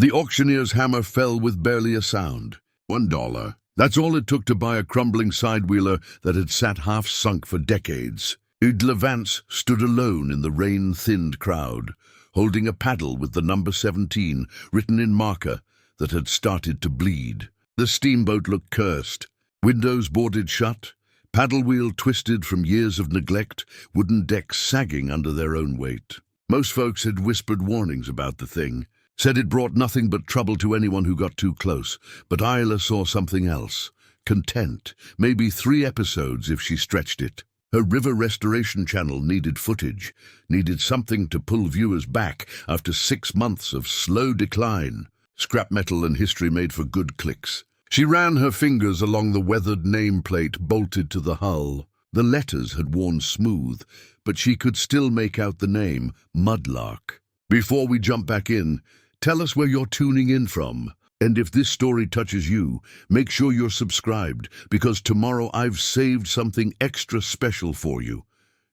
The auctioneer's hammer fell with barely a sound. $1. That's all it took to buy a crumbling sidewheeler that had sat half-sunk for decades. Isla Vance stood alone in the rain-thinned crowd, holding a paddle with the number 17 written in marker that had started to bleed. The steamboat looked cursed. Windows boarded shut, paddlewheel twisted from years of neglect, wooden decks sagging under their own weight. Most folks had whispered warnings about the thing, said it brought nothing but trouble to anyone who got too close, but Isla saw something else. Content, maybe 3 episodes if she stretched it. Her river restoration channel needed footage, needed something to pull viewers back after 6 months of slow decline. Scrap metal and history made for good clicks. She ran her fingers along the weathered nameplate bolted to the hull. The letters had worn smooth, but she could still make out the name, Mudlark. Before we jump back in, tell us where you're tuning in from. And if this story touches you, make sure you're subscribed, because tomorrow I've saved something extra special for you.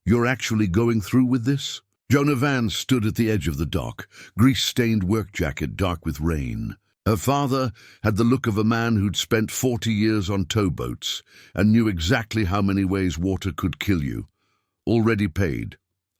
You're actually going through with this? Isla Vance stood at the edge of the dock, grease-stained work jacket dark with rain. Her father had the look of a man who'd spent 40 years on towboats and knew exactly how many ways water could kill you. Already paid.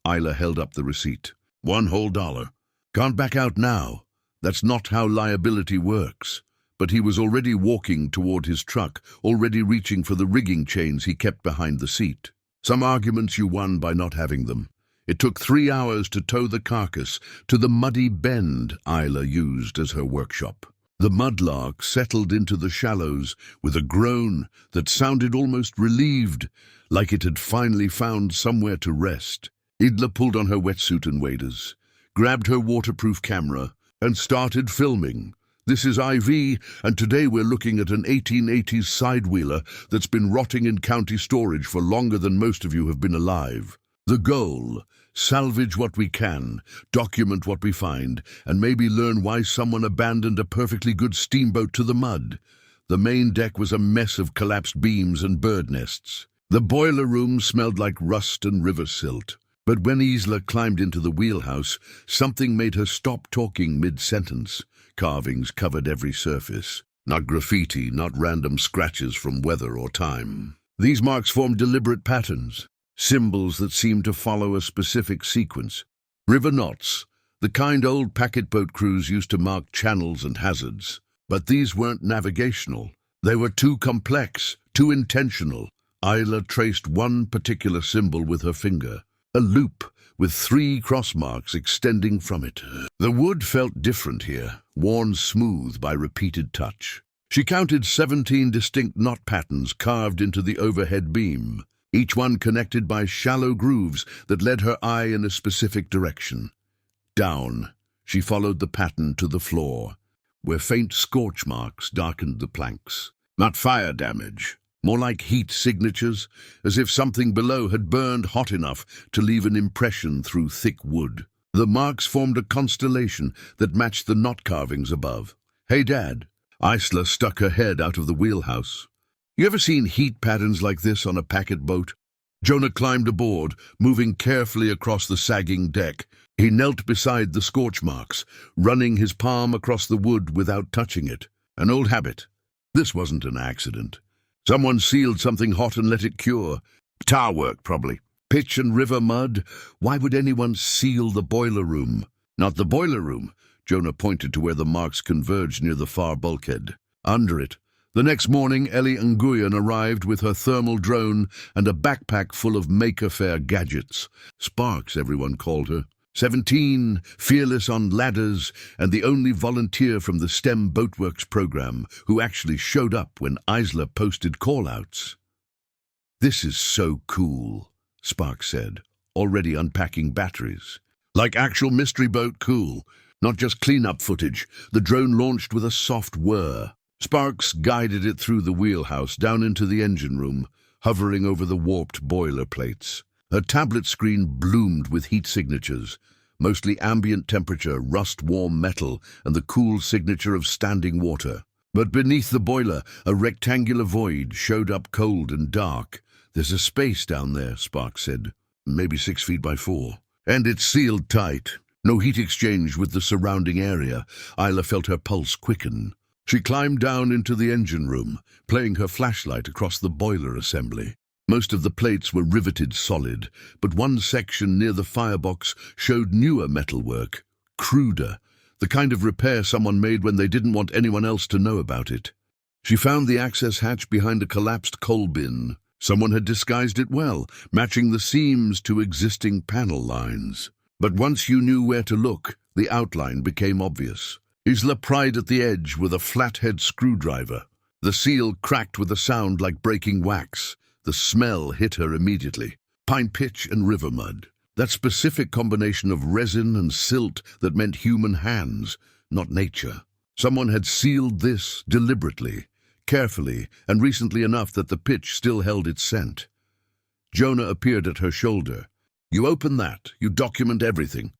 Isla held up the receipt. $1 whole. Can't back out now. That's not how liability works. But he was already walking toward his truck, already reaching for the rigging chains he kept behind the seat. Some arguments you won by not having them. It took 3 hours to tow the carcass to the muddy bend Isla used as her workshop. The Mudlark settled into the shallows with a groan that sounded almost relieved, like it had finally found somewhere to rest. Isla pulled on her wetsuit and waders, grabbed her waterproof camera, and started filming. This is IV, and today we're looking at an 1880s sidewheeler that's been rotting in county storage for longer than most of you have been alive. The goal: salvage what we can, document what we find, and maybe learn why someone abandoned a perfectly good steamboat to the mud. The main deck was a mess of collapsed beams and bird nests. The boiler room smelled like rust and river silt. But when Isla climbed into the wheelhouse, something made her stop talking mid-sentence. Carvings covered every surface. Not graffiti, not random scratches from weather or time. These marks formed deliberate patterns, symbols that seemed to follow a specific sequence. River knots, the kind old packet boat crews used to mark channels and hazards. But these weren't navigational. They were too complex, too intentional. Isla traced one particular symbol with her finger. A loop with 3 cross marks extending from it. The wood felt different here, worn smooth by repeated touch. She counted 17 distinct knot patterns carved into the overhead beam, each one connected by shallow grooves that led her eye in a specific direction. Down, she followed the pattern to the floor, where faint scorch marks darkened the planks. Not fire damage. More like heat signatures, as if something below had burned hot enough to leave an impression through thick wood. The marks formed a constellation that matched the knot carvings above. "Hey, Dad." Isla stuck her head out of the wheelhouse. "You ever seen heat patterns like this on a packet boat?" Jonah climbed aboard, moving carefully across the sagging deck. He knelt beside the scorch marks, running his palm across the wood without touching it. An old habit. This wasn't an accident. Someone sealed something hot and let it cure. Tar work, probably. Pitch and river mud. Why would anyone seal the boiler room? Not the boiler room. Jonah pointed to where the marks converged near the far bulkhead. Under it. The next morning, Ellie Nguyen arrived with her thermal drone and a backpack full of Maker Faire gadgets. Sparks, everyone called her. 17, fearless on ladders, and the only volunteer from the STEM Boatworks program who actually showed up when Isla posted call-outs. "This is so cool," Sparks said, already unpacking batteries. "Like actual mystery boat cool, not just clean-up footage." The drone launched with a soft whir. Sparks guided it through the wheelhouse down into the engine room, hovering over the warped boiler plates. Her tablet screen bloomed with heat signatures, mostly ambient temperature, rust-warm metal, and the cool signature of standing water. But beneath the boiler, a rectangular void showed up cold and dark. "There's a space down there," Sparks said. "Maybe 6 feet by 4. And it's sealed tight. No heat exchange with the surrounding area. Isla felt her pulse quicken. She climbed down into the engine room, playing her flashlight across the boiler assembly. Most of the plates were riveted solid, but one section near the firebox showed newer metalwork, cruder, the kind of repair someone made when they didn't want anyone else to know about it. She found the access hatch behind a collapsed coal bin. Someone had disguised it well, matching the seams to existing panel lines. But once you knew where to look, the outline became obvious. Isla pried at the edge with a flathead screwdriver. The seal cracked with a sound like breaking wax. The smell hit her immediately. Pine pitch and river mud. That specific combination of resin and silt that meant human hands, not nature. Someone had sealed this deliberately, carefully, and recently enough that the pitch still held its scent. Jonah appeared at her shoulder. You open that, you document everything.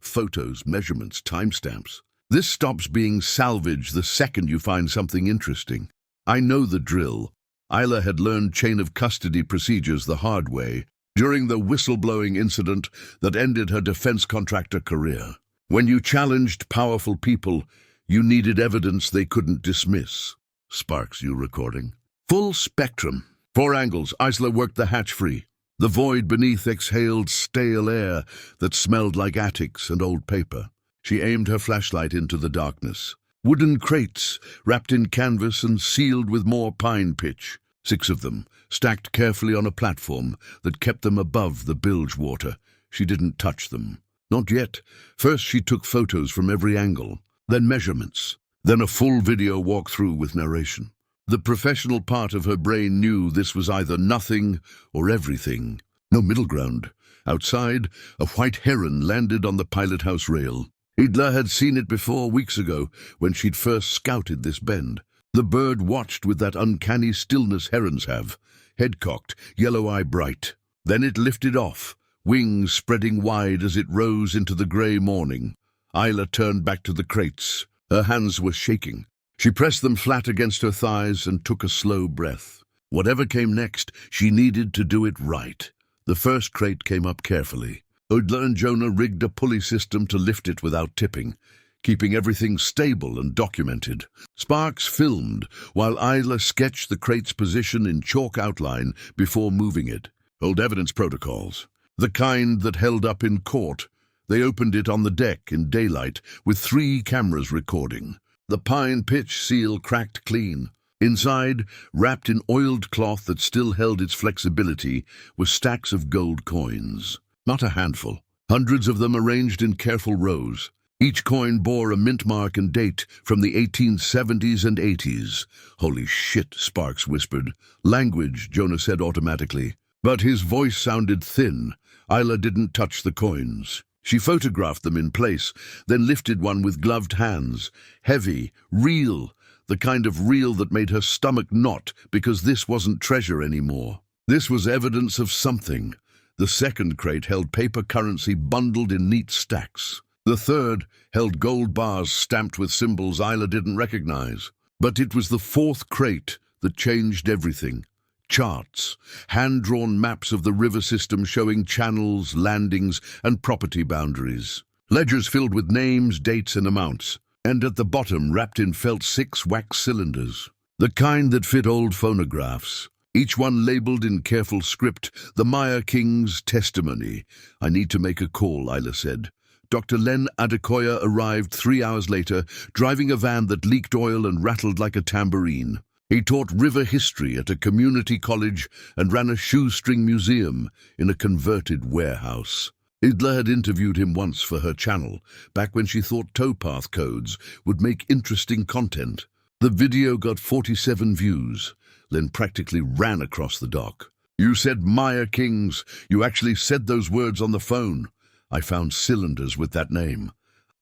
Photos, measurements, timestamps. This stops being salvage the second you find something interesting. I know the drill. Isla had learned chain of custody procedures the hard way during the whistleblowing incident that ended her defense contractor career. When you challenged powerful people, you needed evidence they couldn't dismiss. Sparks, you recording? Full spectrum. 4 angles. Isla worked the hatch free. The void beneath exhaled stale air that smelled like attics and old paper. She aimed her flashlight into the darkness. Wooden crates, wrapped in canvas and sealed with more pine pitch. 6 of them, stacked carefully on a platform that kept them above the bilge water. She didn't touch them. Not yet. First she took photos from every angle, then measurements, then a full video walkthrough with narration. The professional part of her brain knew this was either nothing or everything. No middle ground. Outside, a white heron landed on the pilot house rail. Isla had seen it before weeks ago when she'd first scouted this bend. The bird watched with that uncanny stillness herons have, head cocked, yellow eye bright. Then it lifted off, wings spreading wide as it rose into the grey morning. Isla turned back to the crates. Her hands were shaking. She pressed them flat against her thighs and took a slow breath. Whatever came next, she needed to do it right. The first crate came up carefully. Isla and Jonah rigged a pulley system to lift it without tipping, keeping everything stable and documented. Sparks filmed, while Isla sketched the crate's position in chalk outline before moving it. Old evidence protocols. The kind that held up in court. They opened it on the deck in daylight, with 3 cameras recording. The pine pitch seal cracked clean. Inside, wrapped in oiled cloth that still held its flexibility, were stacks of gold coins. Not a handful. Hundreds of them arranged in careful rows. Each coin bore a mint mark and date from the 1870s and 80s. Holy shit, Sparks whispered. Language, Jonah said automatically. But his voice sounded thin. Isla didn't touch the coins. She photographed them in place, then lifted one with gloved hands. Heavy, real, the kind of real that made her stomach knot because this wasn't treasure anymore. This was evidence of something. The second crate held paper currency bundled in neat stacks. The third held gold bars stamped with symbols Isla didn't recognize. But it was the 4th crate that changed everything. Charts, hand-drawn maps of the river system showing channels, landings, and property boundaries. Ledgers filled with names, dates, and amounts. And at the bottom, wrapped in felt, 6 wax cylinders. The kind that fit old phonographs. Each one labeled in careful script, the Maya King's testimony. I need to make a call, Isla said. Dr. Len Adekoya arrived 3 hours later, driving a van that leaked oil and rattled like a tambourine. He taught river history at a community college and ran a shoestring museum in a converted warehouse. Isla had interviewed him once for her channel, back when she thought towpath codes would make interesting content. The video got 47 views. Len practically ran across the dock. You said Maya Kings. You actually said those words on the phone. I found cylinders with that name.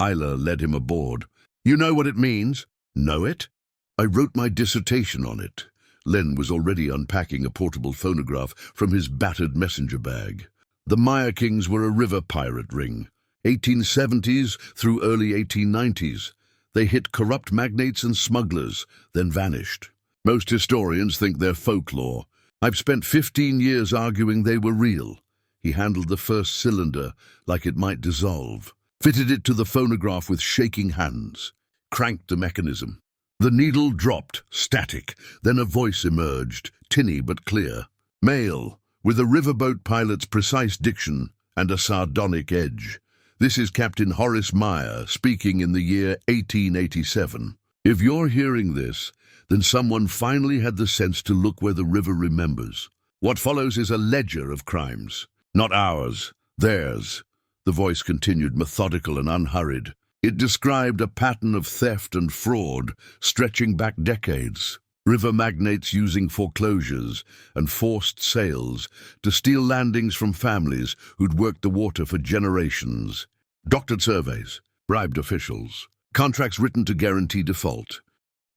Isla led him aboard. You know what it means? Know it? I wrote my dissertation on it. Len was already unpacking a portable phonograph from his battered messenger bag. The Maya Kings were a river pirate ring. 1870s through early 1890s. They hit corrupt magnates and smugglers, then vanished. Most historians think they're folklore. I've spent 15 years arguing they were real. He handled the first cylinder like it might dissolve. fitted it to the phonograph with shaking hands, cranked the mechanism. The needle dropped, static, then a voice emerged, tinny but clear. Male, with a riverboat pilot's precise diction and a sardonic edge. This is Captain Horace Meyer speaking in the year 1887. If you're hearing this, then someone finally had the sense to look where the river remembers. What follows is a ledger of crimes. Not ours, theirs. The voice continued, methodical and unhurried. It described a pattern of theft and fraud stretching back decades. River magnates using foreclosures and forced sales to steal landings from families who'd worked the water for generations. Doctored surveys, bribed officials, contracts written to guarantee default.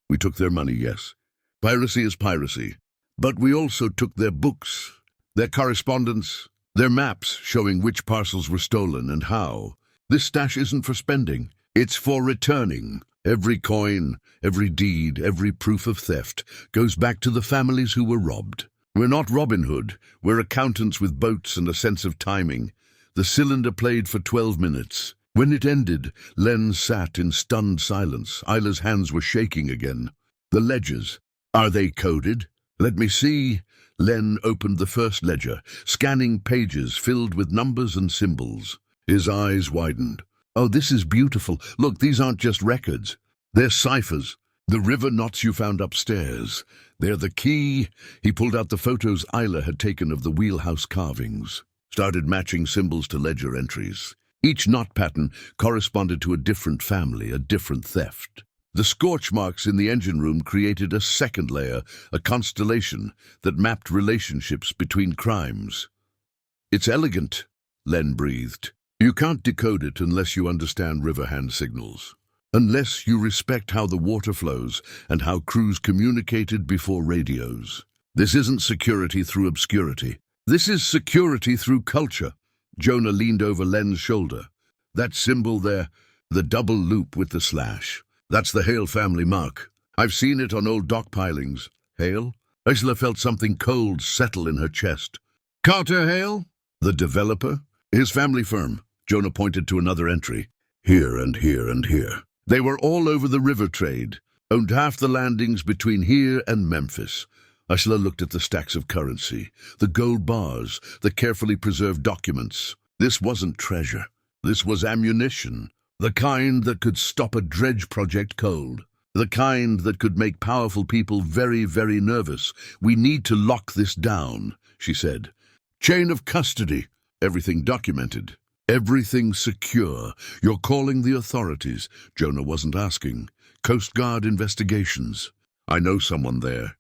We took their money, yes. Piracy is piracy. But we also took their books, their correspondence, their maps showing which parcels were stolen and how. This stash isn't for spending, it's for returning. Every coin, every deed, every proof of theft goes back to the families who were robbed. We're not Robin Hood, we're accountants with boats and a sense of timing. The cylinder played for 12 minutes. When it ended, Len sat in stunned silence. Isla's hands were shaking again. The ledgers. Are they coded? Let me see. Len opened the first ledger, scanning pages filled with numbers and symbols. His eyes widened. Oh, this is beautiful. Look, these aren't just records. They're ciphers. The river knots you found upstairs. They're the key. He pulled out the photos Isla had taken of the wheelhouse carvings, started matching symbols to ledger entries. Each knot pattern corresponded to a different family, a different theft. The scorch marks in the engine room created a second layer, a constellation that mapped relationships between crimes. It's elegant, Len breathed. You can't decode it unless you understand river hand signals. Unless you respect how the water flows and how crews communicated before radios. This isn't security through obscurity. This is security through culture. Jonah leaned over Len's shoulder. That symbol there, the double loop with the slash. That's the Hale family mark. I've seen it on old dock pilings. Hale? Isla felt something cold settle in her chest. Carter Hale? The developer? His family firm. Jonah pointed to another entry. Here and here and here. They were all over the river trade, owned half the landings between here and Memphis. Isla looked at the stacks of currency, the gold bars, the carefully preserved documents. This wasn't treasure. This was ammunition. The kind that could stop a dredge project cold. The kind that could make powerful people very, very nervous. We need to lock this down, she said. Chain of custody. Everything documented. Everything secure. You're calling the authorities. Jonah wasn't asking. Coast Guard investigations. I know someone there.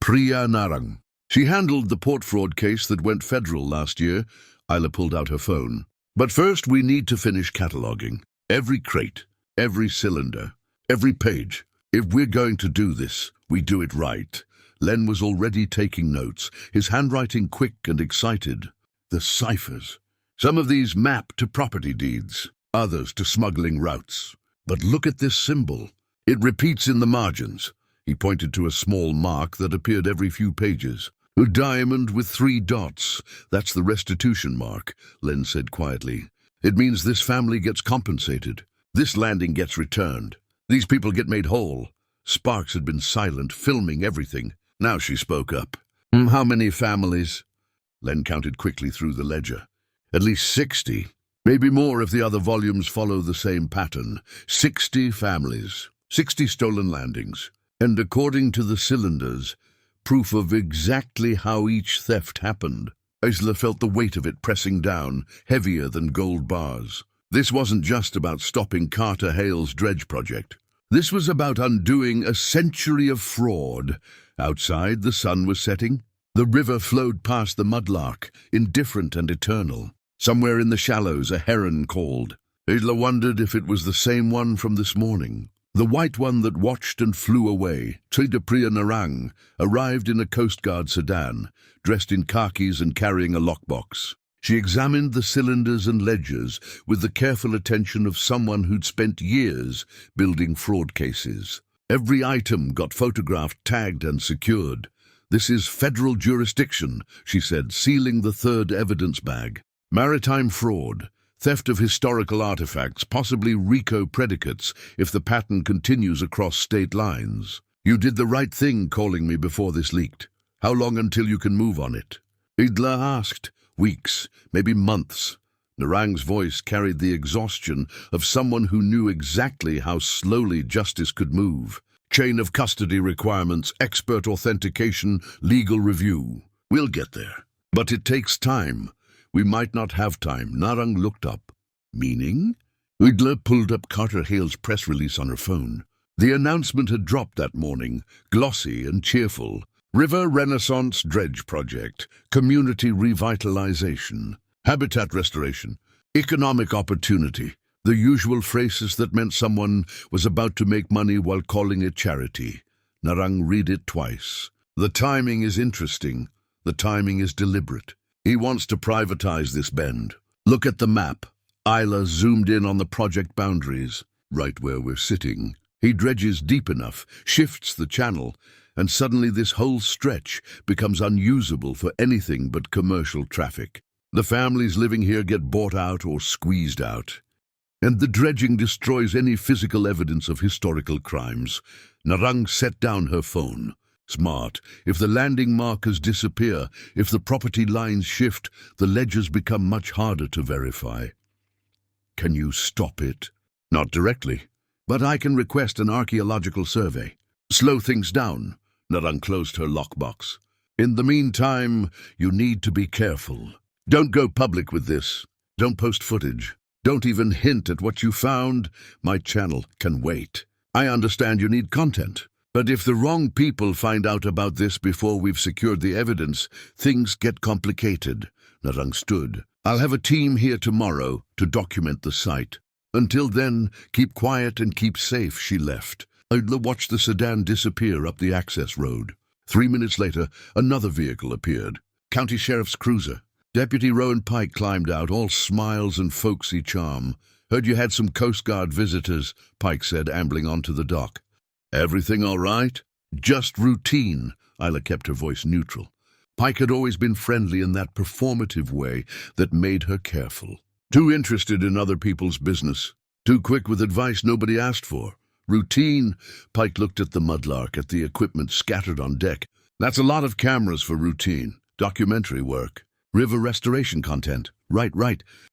Priya Narang. She handled the port fraud case that went federal last year. Isla pulled out her phone. But first we need to finish cataloging. Every crate, every cylinder, every page. If we're going to do this, we do it right. Len was already taking notes, his handwriting quick and excited. The ciphers. Some of these map to property deeds, others to smuggling routes. But look at this symbol. It repeats in the margins. He pointed to a small mark that appeared every few pages. A diamond with 3 dots. That's the restitution mark, Len said quietly. It means this family gets compensated. This landing gets returned. These people get made whole. Sparks had been silent, filming everything. Now she spoke up. How many families? Len counted quickly through the ledger. At least 60. Maybe more if the other volumes follow the same pattern. 60 families. 60 stolen landings. And according to the cylinders, proof of exactly how each theft happened. Isla felt the weight of it pressing down, heavier than gold bars. This wasn't just about stopping Carter Hale's dredge project. This was about undoing a century of fraud. Outside, the sun was setting. The river flowed past the Mudlark, indifferent and eternal. Somewhere in the shallows, a heron called. Isla wondered if it was the same one from this morning. The white one that watched and flew away, Priya Narang, arrived in a Coast Guard sedan, dressed in khakis and carrying a lockbox. She examined the cylinders and ledgers with the careful attention of someone who'd spent years building fraud cases. Every item got photographed, tagged and secured. This is federal jurisdiction, she said, sealing the third evidence bag. Maritime fraud, Theft of historical artifacts, possibly RICO predicates if the pattern continues across state lines. You did the right thing calling me before this leaked. How long until you can move on it? Isla asked. Weeks, maybe months. Narang's voice carried the exhaustion of someone who knew exactly how slowly justice could move. Chain of custody requirements, expert authentication, legal review. We'll get there. But it takes time. We might not have time. Narang looked up. Meaning? Isla pulled up Carter Hale's press release on her phone. The announcement had dropped that morning, glossy and cheerful. River Renaissance Dredge Project, Community Revitalization, Habitat Restoration, Economic Opportunity, the usual phrases that meant someone was about to make money while calling it charity. Narang read it twice. The timing is interesting. The timing is deliberate. He wants to privatize this bend. Look at the map. Isla zoomed in on the project boundaries, right where we're sitting. He dredges deep enough, shifts the channel, and suddenly this whole stretch becomes unusable for anything but commercial traffic. The families living here get bought out or squeezed out. And the dredging destroys any physical evidence of historical crimes. Narang set down her phone. Smart. If the landing markers disappear, if the property lines shift, the ledgers become much harder to verify. Can you stop it? Not directly, but I can request an archaeological survey. Slow things down. Narang closed her lockbox. In the meantime, you need to be careful. Don't go public with this. Don't post footage. Don't even hint at what you found. My channel can wait. I understand you need content. But if the wrong people find out about this before we've secured the evidence, things get complicated. Narang stood. I'll have a team here tomorrow to document the site. Until then, keep quiet and keep safe, she left. Isla watched the sedan disappear up the access road. 3 minutes later, another vehicle appeared. County Sheriff's cruiser. Deputy Rowan Pike climbed out, all smiles and folksy charm. Heard you had some Coast Guard visitors, Pike said, ambling onto the dock. Everything all right? Just routine. Isla kept her voice neutral. Pike had always been friendly in that performative way that made her careful. Too interested in other people's business. Too quick with advice nobody asked for. Routine. Pike looked at the Mudlark, at the equipment scattered on deck. That's a lot of cameras for routine. Documentary work. River restoration content. Right.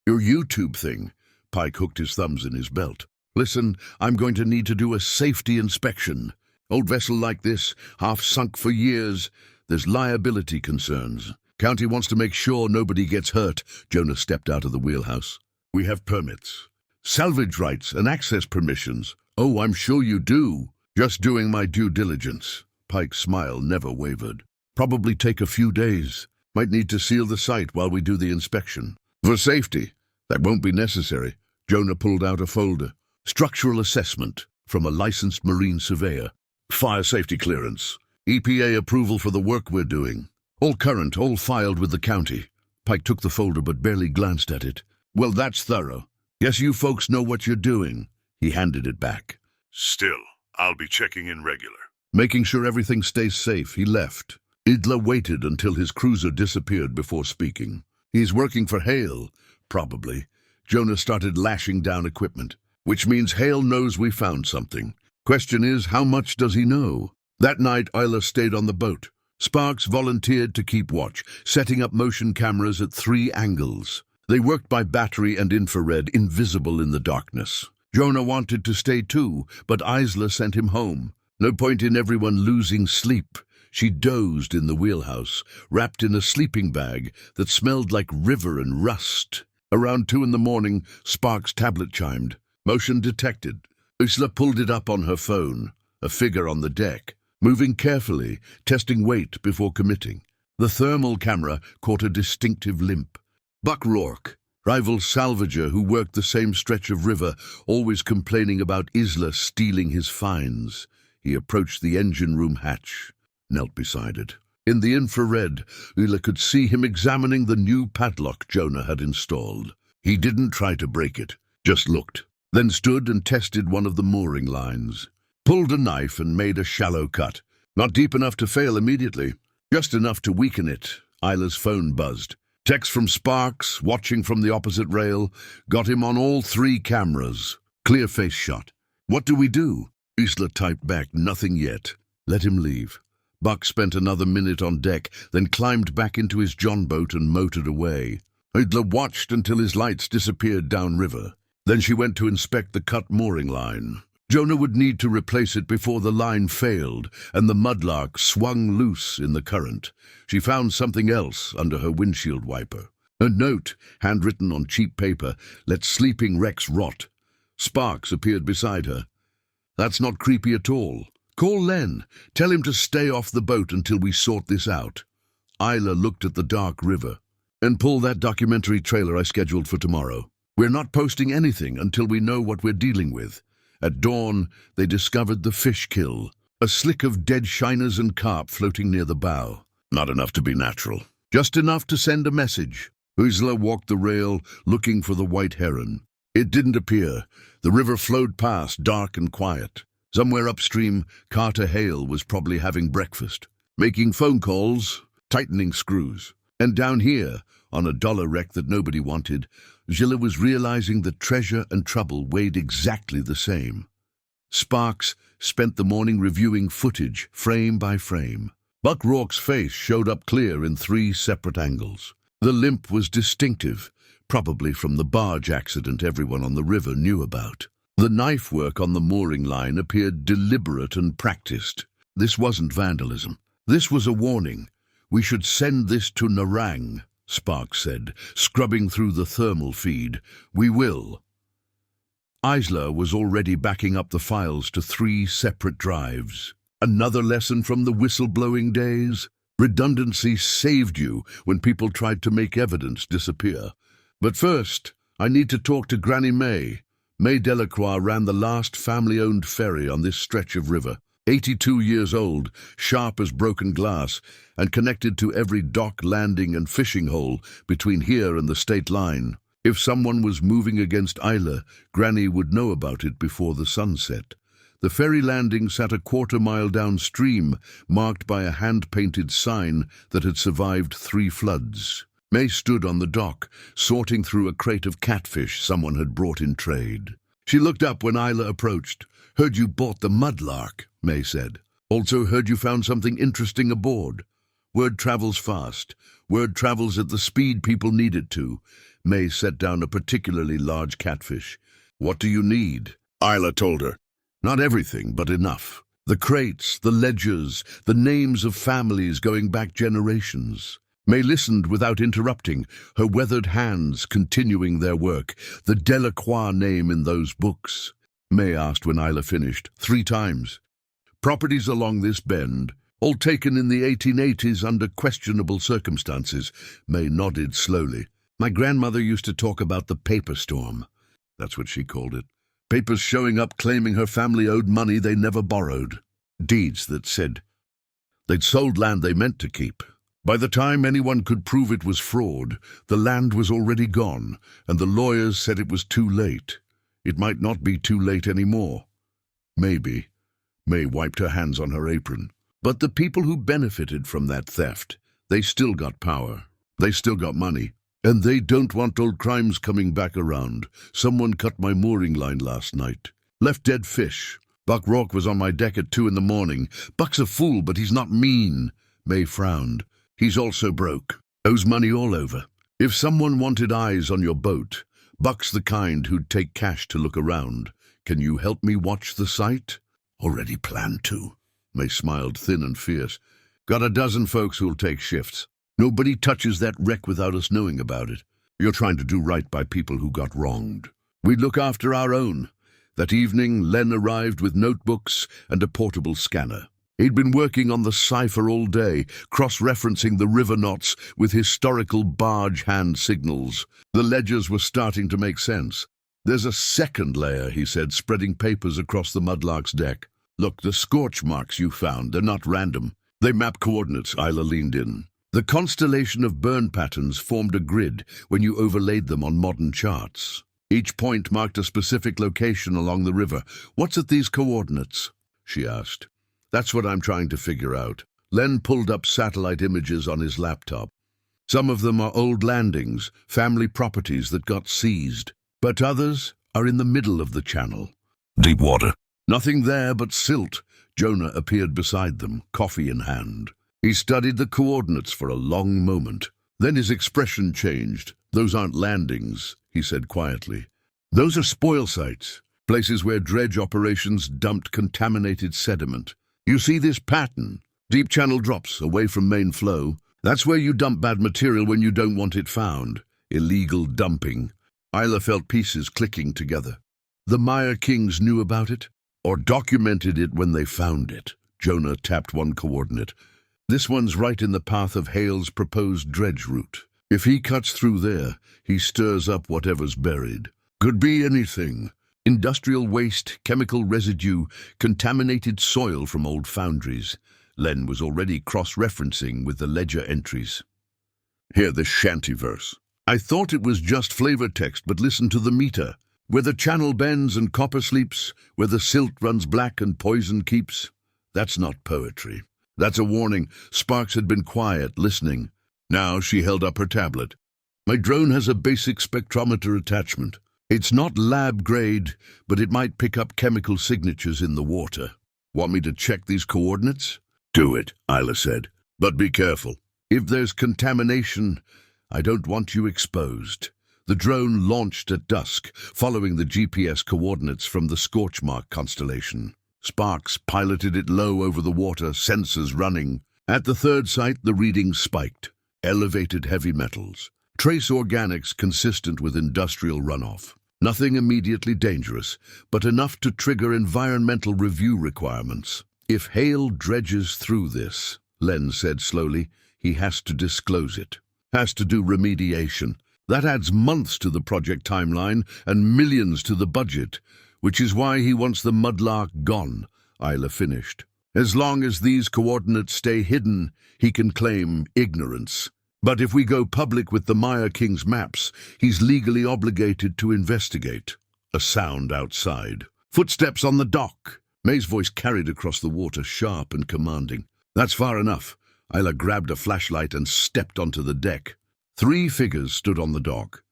Your YouTube thing. Pike hooked his thumbs in his belt. Listen, I'm going to need to do a safety inspection. Old vessel like this, half sunk for years. There's liability concerns. County wants to make sure nobody gets hurt. Jonah stepped out of the wheelhouse. We have permits. Salvage rights and access permissions. Oh, I'm sure you do. Just doing my due diligence. Pike's smile never wavered. Probably take a few days. Might need to seal the site while we do the inspection. For safety. That won't be necessary. Jonah pulled out a folder. Structural assessment from a licensed marine surveyor. Fire safety clearance. EPA approval for the work we're doing. All current, all filed with the county. Pike took the folder but barely glanced at it. Well, that's thorough. Guess you folks know what you're doing. He handed it back. Still, I'll be checking in regular. Making sure everything stays safe, he left. Isla waited until his cruiser disappeared before speaking. He's working for Hale, probably. Jonah started lashing down equipment, which means Hale knows we found something. Question is, how much does he know? That night, Isla stayed on the boat. Sparks volunteered to keep watch, setting up motion cameras at 3 angles. They worked by battery and infrared, invisible in the darkness. Jonah wanted to stay too, but Isla sent him home. No point in everyone losing sleep. She dozed in the wheelhouse, wrapped in a sleeping bag that smelled like river and rust. Around 2 a.m, Sparks' tablet chimed. Motion detected. Isla pulled it up on her phone. A figure on the deck. Moving carefully, testing weight before committing. The thermal camera caught a distinctive limp. Buck Rourke, rival salvager who worked the same stretch of river, always complaining about Isla stealing his finds. He approached the engine room hatch, knelt beside it. In the infrared, Isla could see him examining the new padlock Jonah had installed. He didn't try to break it, just looked, then stood and tested one of the mooring lines. Pulled a knife and made a shallow cut. Not deep enough to fail immediately, just enough to weaken it. Isla's phone buzzed. Text from Sparks, watching from the opposite rail, got him on all 3 cameras. Clear face shot. What do we do? Isla typed back, nothing yet. Let him leave. Buck spent another minute on deck, then climbed back into his John boat and motored away. Isla watched until his lights disappeared downriver. Then she went to inspect the cut mooring line. Jonah would need to replace it before the line failed and the Mudlark swung loose in the current. She found something else under her windshield wiper. A note, handwritten on cheap paper, let sleeping wrecks rot. Sparks appeared beside her. That's not creepy at all. Call Len. Tell him to stay off the boat until we sort this out. Isla looked at the dark river. And pull that documentary trailer I scheduled for tomorrow. We're not posting anything until we know what we're dealing with. At dawn, they discovered the fish kill, a slick of dead shiners and carp floating near the bow. Not enough to be natural. Just enough to send a message. Isla walked the rail, looking for the white heron. It didn't appear. The river flowed past, dark and quiet. Somewhere upstream, Carter Hale was probably having breakfast, making phone calls, tightening screws. And down here, on a dollar wreck that nobody wanted, Zilla was realizing that treasure and trouble weighed exactly the same. Sparks spent the morning reviewing footage, frame by frame. Buck Rourke's face showed up clear in 3 separate angles. The limp was distinctive, probably from the barge accident everyone on the river knew about. The knife work on the mooring line appeared deliberate and practiced. This wasn't vandalism. This was a warning. We should send this to Narang, Sparks said, scrubbing through the thermal feed. We will. Isla was already backing up the files to 3 separate drives. Another lesson from the whistleblowing days? Redundancy saved you when people tried to make evidence disappear. But first, I need to talk to Granny May. May Delacroix ran the last family-owned ferry on this stretch of river. 82 years old, sharp as broken glass, and connected to every dock, landing and fishing hole between here and the state line. If someone was moving against Isla, Granny would know about it before the sun set. The ferry landing sat a quarter-mile downstream, marked by a hand-painted sign that had survived 3 floods. May stood on the dock, sorting through a crate of catfish someone had brought in trade. She looked up when Isla approached. "Heard you bought the Mudlark," May said. "Also heard you found something interesting aboard. Word travels fast. Word travels at the speed people need it to." May set down a particularly large catfish. "What do you need?" Isla told her. "Not everything, but enough. The crates, the ledgers, the names of families going back generations." May listened without interrupting, her weathered hands continuing their work. The Delacroix name in those books. May asked when Isla finished. 3 times. "Properties along this bend, all taken in the 1880s under questionable circumstances." May nodded slowly. "My grandmother used to talk about the paper storm." That's what she called it. Papers showing up claiming her family owed money they never borrowed. Deeds that said they'd sold land they meant to keep. By the time anyone could prove it was fraud, the land was already gone, and the lawyers said it was too late. It might not be too late anymore. Maybe. May wiped her hands on her apron. But the people who benefited from that theft, they still got power. They still got money. And they don't want old crimes coming back around. Someone cut my mooring line last night. Left dead fish. Buck Rourke was on my deck at 2 in the morning. Buck's a fool, but he's not mean. May frowned. He's also broke. Owes money all over. If someone wanted eyes on your boat, Buck's the kind who'd take cash to look around. Can you help me watch the site? Already planned to. May smiled thin and fierce. Got a dozen folks who'll take shifts. Nobody touches that wreck without us knowing about it. You're trying to do right by people who got wronged. We'd look after our own. That evening, Len arrived with notebooks and a portable scanner. He'd been working on the cipher all day, cross-referencing the river knots with historical barge hand signals. The ledgers were starting to make sense. "There's a second layer," he said, spreading papers across the Mudlark's deck. "Look, the scorch marks you found, they're not random. They map coordinates." Isla leaned in. "The constellation of burn patterns formed a grid when you overlaid them on modern charts. Each point marked a specific location along the river. What's at these coordinates?" she asked. "That's what I'm trying to figure out." Len pulled up satellite images on his laptop. Some of them are old landings, family properties that got seized, but others are in the middle of the channel. Deep water. Nothing there but silt. Jonah appeared beside them, coffee in hand. He studied the coordinates for a long moment. Then his expression changed. "Those aren't landings," he said quietly. "Those are spoil sites, places where dredge operations dumped contaminated sediment. You see this pattern? Deep channel drops away from main flow. That's where you dump bad material when you don't want it found. Illegal dumping." Isla felt pieces clicking together. The Maya Kings knew about it, or documented it when they found it. Jonah tapped one coordinate. "This one's right in the path of Hale's proposed dredge route. If he cuts through there, he stirs up whatever's buried. Could be anything. Industrial waste, chemical residue, contaminated soil from old foundries." Len was already cross-referencing with the ledger entries. "Hear this shanty verse. I thought it was just flavor text, but listen to the meter. Where the channel bends and copper sleeps, where the silt runs black and poison keeps." That's not poetry. That's a warning. Sparks had been quiet, listening. Now she held up her tablet. "My drone has a basic spectrometer attachment. It's not lab grade, but it might pick up chemical signatures in the water. Want me to check these coordinates?" "Do it," Isla said. "But be careful. If there's contamination, I don't want you exposed." The drone launched at dusk, following the GPS coordinates from the Scorchmark constellation. Sparks piloted it low over the water, sensors running. At the third site, the readings spiked. Elevated heavy metals. Trace organics consistent with industrial runoff. Nothing immediately dangerous, but enough to trigger environmental review requirements. "If Hale dredges through this," Len said slowly, "he has to disclose it. Has to do remediation. That adds months to the project timeline and millions to the budget, which is why he wants the Mudlark gone," Isla finished. "As long as these coordinates stay hidden, he can claim ignorance. But if we go public with the Maya King's maps, he's legally obligated to investigate." A sound outside. Footsteps on the dock. May's voice carried across the water, sharp and commanding. "That's far enough." Isla grabbed a flashlight and stepped onto the deck. 3 figures stood on the dock.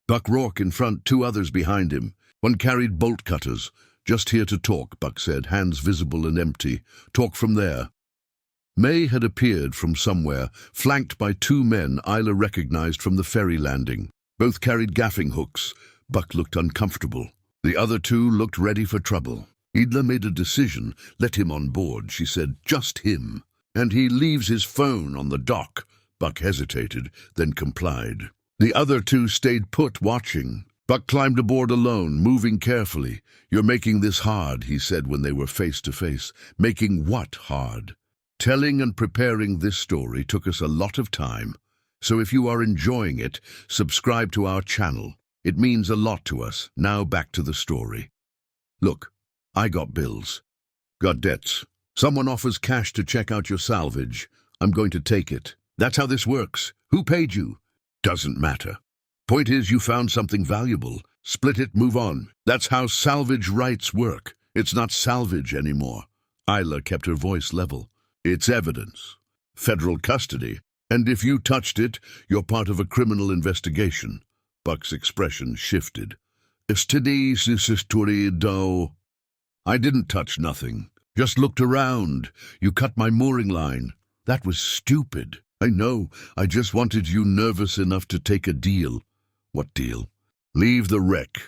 Buck Rourke in front, 2 others behind him. One carried bolt cutters. "Just here to talk," Buck said, hands visible and empty. "Talk from there." May had appeared from somewhere, flanked by 2 men Isla recognized from the ferry landing. Both carried gaffing hooks. Buck looked uncomfortable. The other 2 looked ready for trouble. Isla made a decision. "Let him on board," she said. "Just him. And he leaves his phone on the dock." Buck hesitated, then complied. The other 2 stayed put, watching. Buck climbed aboard alone, moving carefully. "You're making this hard," he said when they were face to face. "Making what hard?" "Telling and preparing this story took us a lot of time. So if you are enjoying it, subscribe to our channel. It means a lot to us. Now back to the story. Look, I got bills. Got debts. Someone offers cash to check out your salvage. I'm going to take it. That's how this works. Who paid you? Doesn't matter. Point is, you found something valuable. Split it, move on. That's how salvage rights work. It's not salvage anymore." Isla kept her voice level. "It's evidence. Federal custody. And if you touched it, you're part of a criminal investigation." Buck's expression shifted. "I didn't touch nothing. Just looked around. You cut my mooring line. That was stupid. I know. I just wanted you nervous enough to take a deal." "What deal?" "Leave the wreck.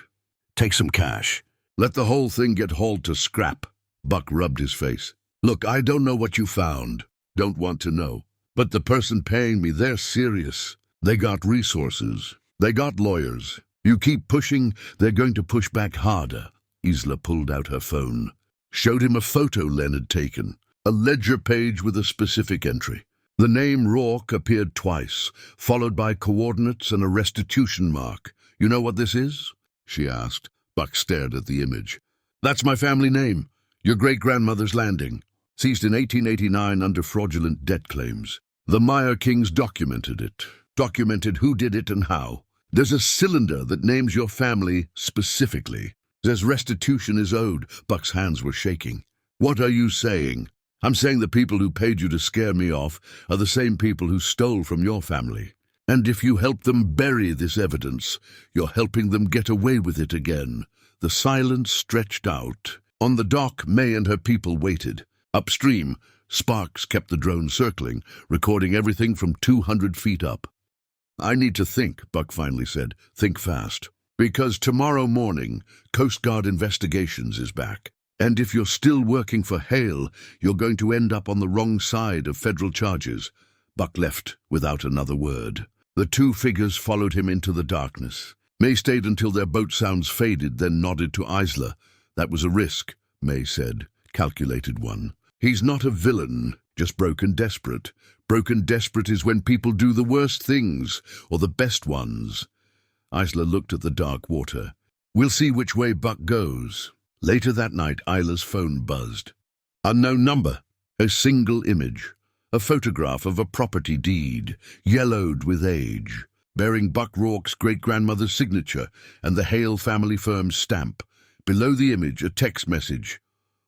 Take some cash. Let the whole thing get hauled to scrap." Buck rubbed his face. "Look, I don't know what you found. Don't want to know. But the person paying me, they're serious. They got resources. They got lawyers. You keep pushing, they're going to push back harder." Isla pulled out her phone. Showed him a photo Len had taken. A ledger page with a specific entry. The name Rourke appeared twice, followed by coordinates and a restitution mark. "You know what this is?" she asked. Buck stared at the image. "That's my family name. Your great-grandmother's landing. Seized in 1889 under fraudulent debt claims. The Maya Kings documented it. Documented who did it and how. There's a cylinder that names your family specifically. Says restitution is owed." Buck's hands were shaking. "What are you saying?" "I'm saying the people who paid you to scare me off are the same people who stole from your family. And if you help them bury this evidence, you're helping them get away with it again. The silence stretched out. On the dock, May and her people waited. Upstream, Sparks kept the drone circling, recording everything from 200 feet up. "I need to think," Buck finally said. "Think fast. Because tomorrow morning, Coast Guard Investigations is back. And if you're still working for Hale, you're going to end up on the wrong side of federal charges." Buck left without another word. The two figures followed him into the darkness. May stayed until their boat sounds faded, then nodded to Isla. "That was a risk," May said. "Calculated one. He's not a villain, just broken desperate. Broken desperate is when people do the worst things, or the best ones." Isla looked at the dark water. "We'll see which way Buck goes." Later that night, Isla's phone buzzed. Unknown number. A single image. A photograph of a property deed, yellowed with age, bearing Buck Rourke's great-grandmother's signature and the Hale family firm's stamp. Below the image, a text message.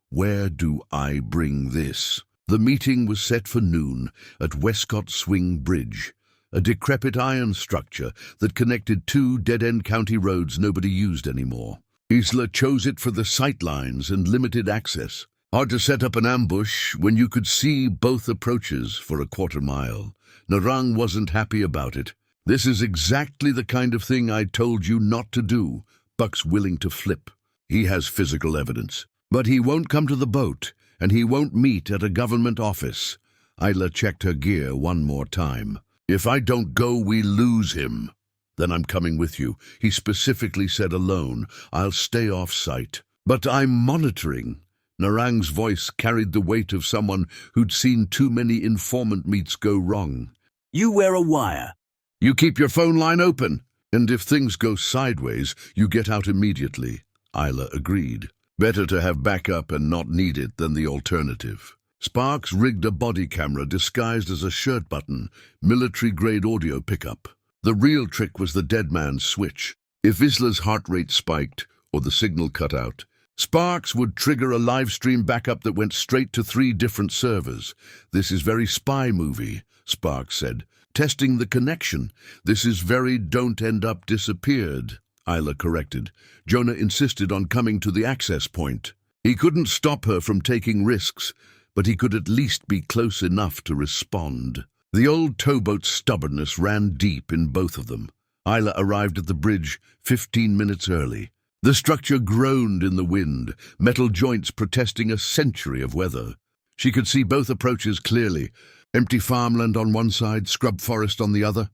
"Where do I bring this?" The meeting was set for noon at Westcott Swing Bridge, a decrepit iron structure that connected two dead-end county roads nobody used anymore. Isla chose it for the sightlines and limited access. Hard to set up an ambush when you could see both approaches for a quarter-mile. Narang wasn't happy about it. "This is exactly the kind of thing I told you not to do." Buck's willing to flip. He has physical evidence. But he won't come to the boat, and he won't meet at a government office. Isla checked her gear one more time. "If I don't go, we lose him." "Then I'm coming with you." He specifically said alone. "I'll stay off-site." "But I'm monitoring." Narang's voice carried the weight of someone who'd seen too many informant meets go wrong. "You wear a wire." "You keep your phone line open. And if things go sideways, you get out immediately." Isla agreed. Better to have backup and not need it than the alternative. Sparks rigged a body camera disguised as a shirt button, military-grade audio pickup. The real trick was the dead man's switch. If Isla's heart rate spiked or the signal cut out, Sparks would trigger a live stream backup that went straight to 3 different servers. "This is very spy movie," Sparks said. "Testing the connection. This is very don't end up disappeared," Isla corrected. Jonah insisted on coming to the access point. He couldn't stop her from taking risks, but he could at least be close enough to respond. The old towboat's stubbornness ran deep in both of them. Isla arrived at the bridge 15 minutes early. The structure groaned in the wind, metal joints protesting a century of weather. She could see both approaches clearly. Empty farmland on one side, scrub forest on the other.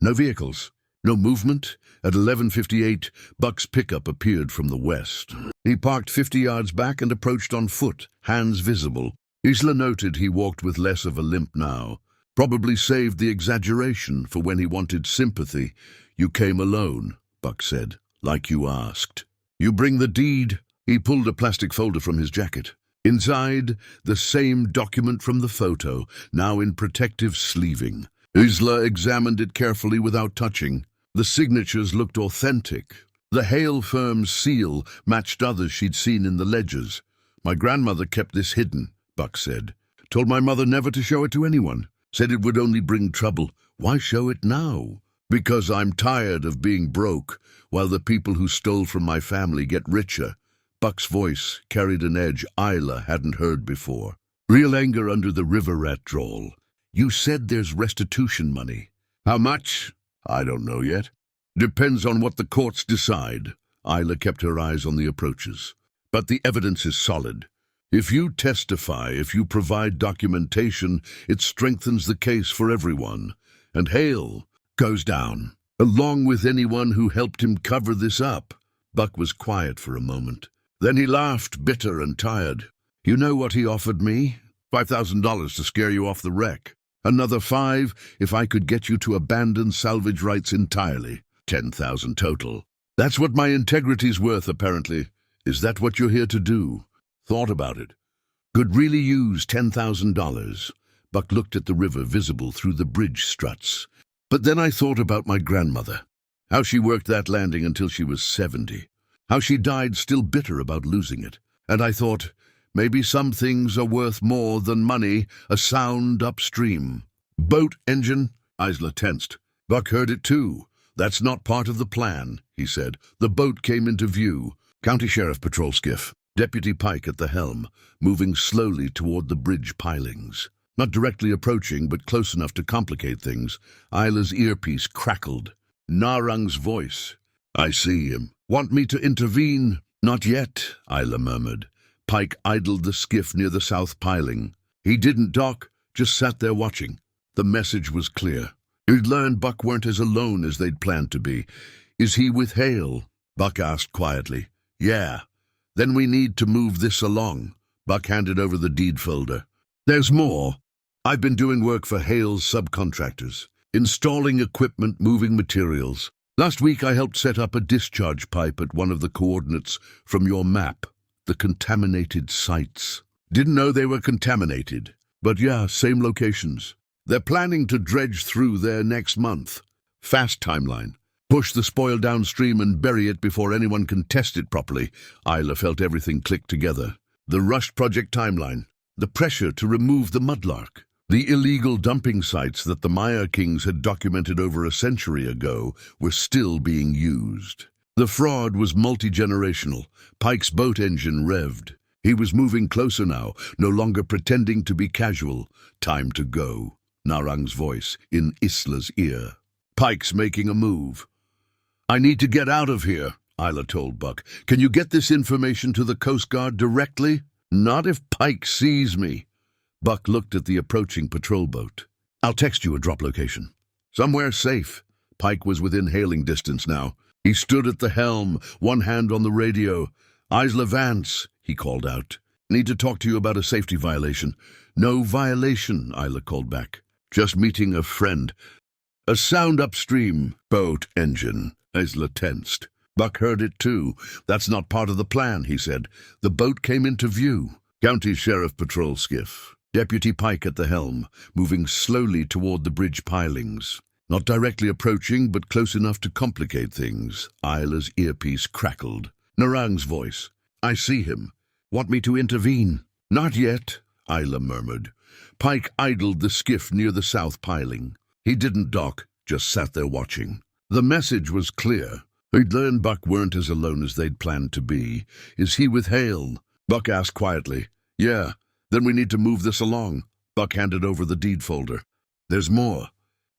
No vehicles, no movement. At 11:58, Buck's pickup appeared from the west. He parked 50 yards back and approached on foot, hands visible. Isla noted he walked with less of a limp now. Probably saved the exaggeration for when he wanted sympathy. "You came alone," Buck said, "like you asked." "You bring the deed?" He pulled a plastic folder from his jacket. Inside, the same document from the photo, now in protective sleeving. Isla examined it carefully without touching. The signatures looked authentic. The Hale firm's seal matched others she'd seen in the ledgers. "My grandmother kept this hidden," Buck said. "Told my mother never to show it to anyone. Said it would only bring trouble. Why show it now?" "Because I'm tired of being broke, while the people who stole from my family get richer." Buck's voice carried an edge Isla hadn't heard before. Real anger under the river rat drawl. "You said there's restitution money." "How much?" "I don't know yet. Depends on what the courts decide." Isla kept her eyes on the approaches. "But the evidence is solid. If you testify, if you provide documentation, it strengthens the case for everyone. And Hale goes down, along with anyone who helped him cover this up." Buck was quiet for a moment. Then he laughed, bitter and tired. "You know what he offered me? $5,000 to scare you off the wreck. Another 5 if I could get you to abandon salvage rights entirely. 10,000 total. That's what my integrity's worth, apparently. Is that what you're here to do?" Thought about it. Could really use $10,000. Buck looked at the river visible through the bridge struts. "But then I thought about my grandmother. How she worked that landing until she was 70. How she died still bitter about losing it. And I thought, maybe some things are worth more than money, a sound upstream." "Boat engine?" Isla tensed. Buck heard it too. That's not part of the plan, he said. The boat came into view. County Sheriff patrol skiff. Deputy Pike at the helm, moving slowly toward the bridge pilings. Not directly approaching, but close enough to complicate things. Isla's earpiece crackled. Narang's voice. I see him. Want me to intervene? Not yet, Isla murmured. Pike idled the skiff near the south piling. He didn't dock, just sat there watching. The message was clear. He'd learned Buck weren't as alone as they'd planned to be. Is he with Hale? Buck asked quietly. Yeah. Then we need to move this along. Buck handed over the deed folder. There's more. I've been doing work for Hale's subcontractors, installing equipment, moving materials. Last week I helped set up a discharge pipe at one of the coordinates from your map, the contaminated sites. Didn't know they were contaminated, but yeah, same locations. They're planning to dredge through there next month. Fast timeline. Push the spoil downstream and bury it before anyone can test it properly. Isla felt everything click together. The rushed project timeline. The pressure to remove the Mudlark. The illegal dumping sites that the Maya Kings had documented over a century ago were still being used. The fraud was multi-generational. Pike's boat engine revved. He was moving closer now, no longer pretending to be casual. Time to go. Narang's voice in Isla's ear. Pike's making a move. I need to get out of here, Isla told Buck. Can you get this information to the Coast Guard directly? Not if Pike sees me. Buck looked at the approaching patrol boat. I'll text you a drop location. Somewhere safe. Pike was within hailing distance now. He stood at the helm, one hand on the radio. Isla Vance, he called out. Need to talk to you about a safety violation. No violation, Isla called back. Just meeting a friend. A sound upstream. Boat engine. Isla tensed. Buck heard it too. That's not part of the plan, he said. The boat came into view. County Sheriff patrol skiff. Deputy Pike at the helm, moving slowly toward the bridge pilings. Not directly approaching, but close enough to complicate things. Isla's earpiece crackled. Narang's voice. I see him. Want me to intervene? Not yet, Isla murmured. Pike idled the skiff near the south piling. He didn't dock, just sat there watching. The message was clear. He'd learned Buck weren't as alone as they'd planned to be. Is he with Hale? Buck asked quietly. Yeah. Then we need to move this along. Buck handed over the deed folder. There's more.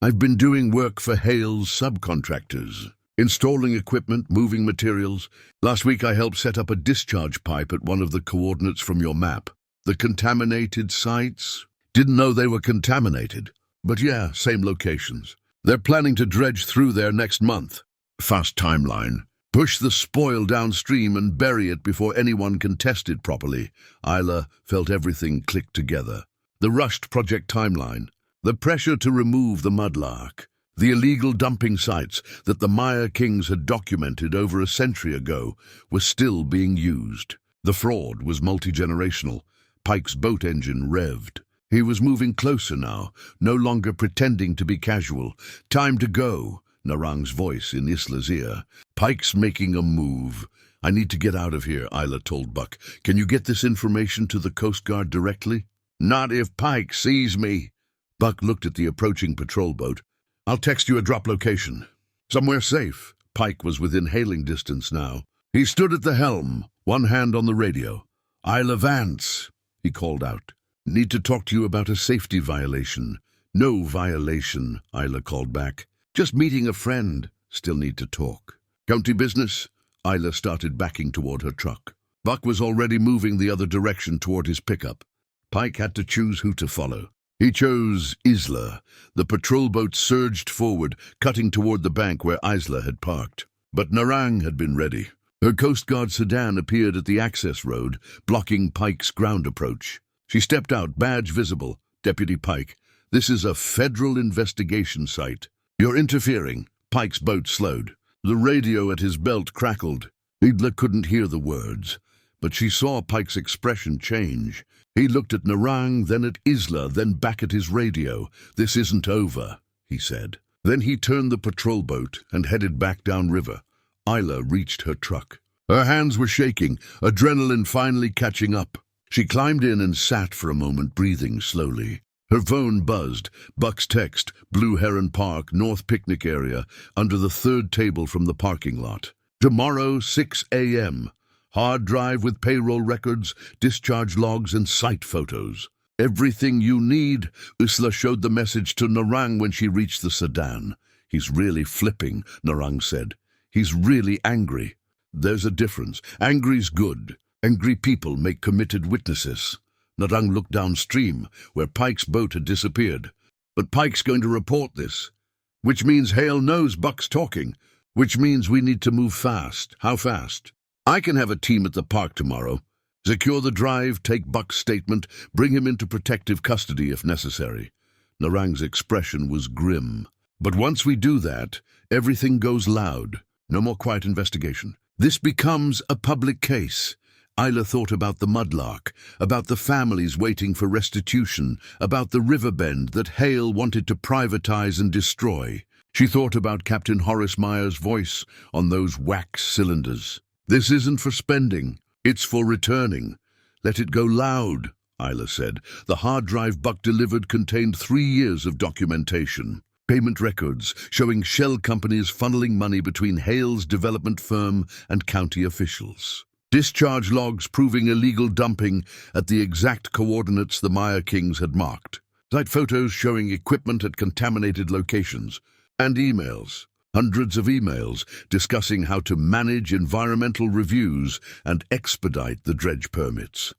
I've been doing work for Hale's subcontractors. Installing equipment, moving materials. Last week I helped set up a discharge pipe at one of the coordinates from your map. The contaminated sites? Didn't know they were contaminated. But yeah, same locations. They're planning to dredge through there next month. Fast timeline. Push the spoil downstream and bury it before anyone can test it properly. Isla felt everything click together. The rushed project timeline. The pressure to remove the Mudlark. The illegal dumping sites that the Maya Kings had documented over a century ago were still being used. The fraud was multi-generational. Pike's boat engine revved. He was moving closer now, no longer pretending to be casual. Time to go. Narang's voice in Isla's ear. Pike's making a move. I need to get out of here, Isla told Buck. Can you get this information to the Coast Guard directly? Not if Pike sees me. Buck looked at the approaching patrol boat. I'll text you a drop location. Somewhere safe. Pike was within hailing distance now. He stood at the helm, one hand on the radio. Isla Vance, he called out. Need to talk to you about a safety violation. No violation, Isla called back. Just meeting a friend. Still need to talk. County business? Isla started backing toward her truck. Buck was already moving the other direction toward his pickup. Pike had to choose who to follow. He chose Isla. The patrol boat surged forward, cutting toward the bank where Isla had parked. But Narang had been ready. Her Coast Guard sedan appeared at the access road, blocking Pike's ground approach. She stepped out, badge visible. Deputy Pike, this is a federal investigation site. You're interfering. Pike's boat slowed. The radio at his belt crackled. Isla couldn't hear the words, but she saw Pike's expression change. He looked at Narang, then at Isla, then back at his radio. This isn't over, he said. Then he turned the patrol boat and headed back downriver. Isla reached her truck. Her hands were shaking, adrenaline finally catching up. She climbed in and sat for a moment, breathing slowly. Her phone buzzed. Buck's text, Blue Heron Park, North Picnic Area, under the third table from the parking lot. Tomorrow, 6 a.m. Hard drive with payroll records, discharge logs, and site photos. Everything you need. Isla showed the message to Narang when she reached the sedan. He's really flipping, Narang said. He's really angry. There's a difference. Angry's good. Angry people make committed witnesses. Narang looked downstream, where Pike's boat had disappeared. But Pike's going to report this. Which means Hale knows Buck's talking. Which means we need to move fast. How fast? I can have a team at the park tomorrow. Secure the drive, take Buck's statement, bring him into protective custody if necessary. Narang's expression was grim. But once we do that, everything goes loud. No more quiet investigation. This becomes a public case. Isla thought about the Mudlark, about the families waiting for restitution, about the riverbend that Hale wanted to privatize and destroy. She thought about Captain Horace Meyer's voice on those wax cylinders. This isn't for spending, it's for returning. Let it go loud, Isla said. The hard drive Buck delivered contained 3 years of documentation. Payment records showing shell companies funneling money between Hale's development firm and county officials. Discharge logs proving illegal dumping at the exact coordinates the Meyer Kings had marked. Site photos showing equipment at contaminated locations. And emails. Hundreds of emails discussing how to manage environmental reviews and expedite the dredge permits.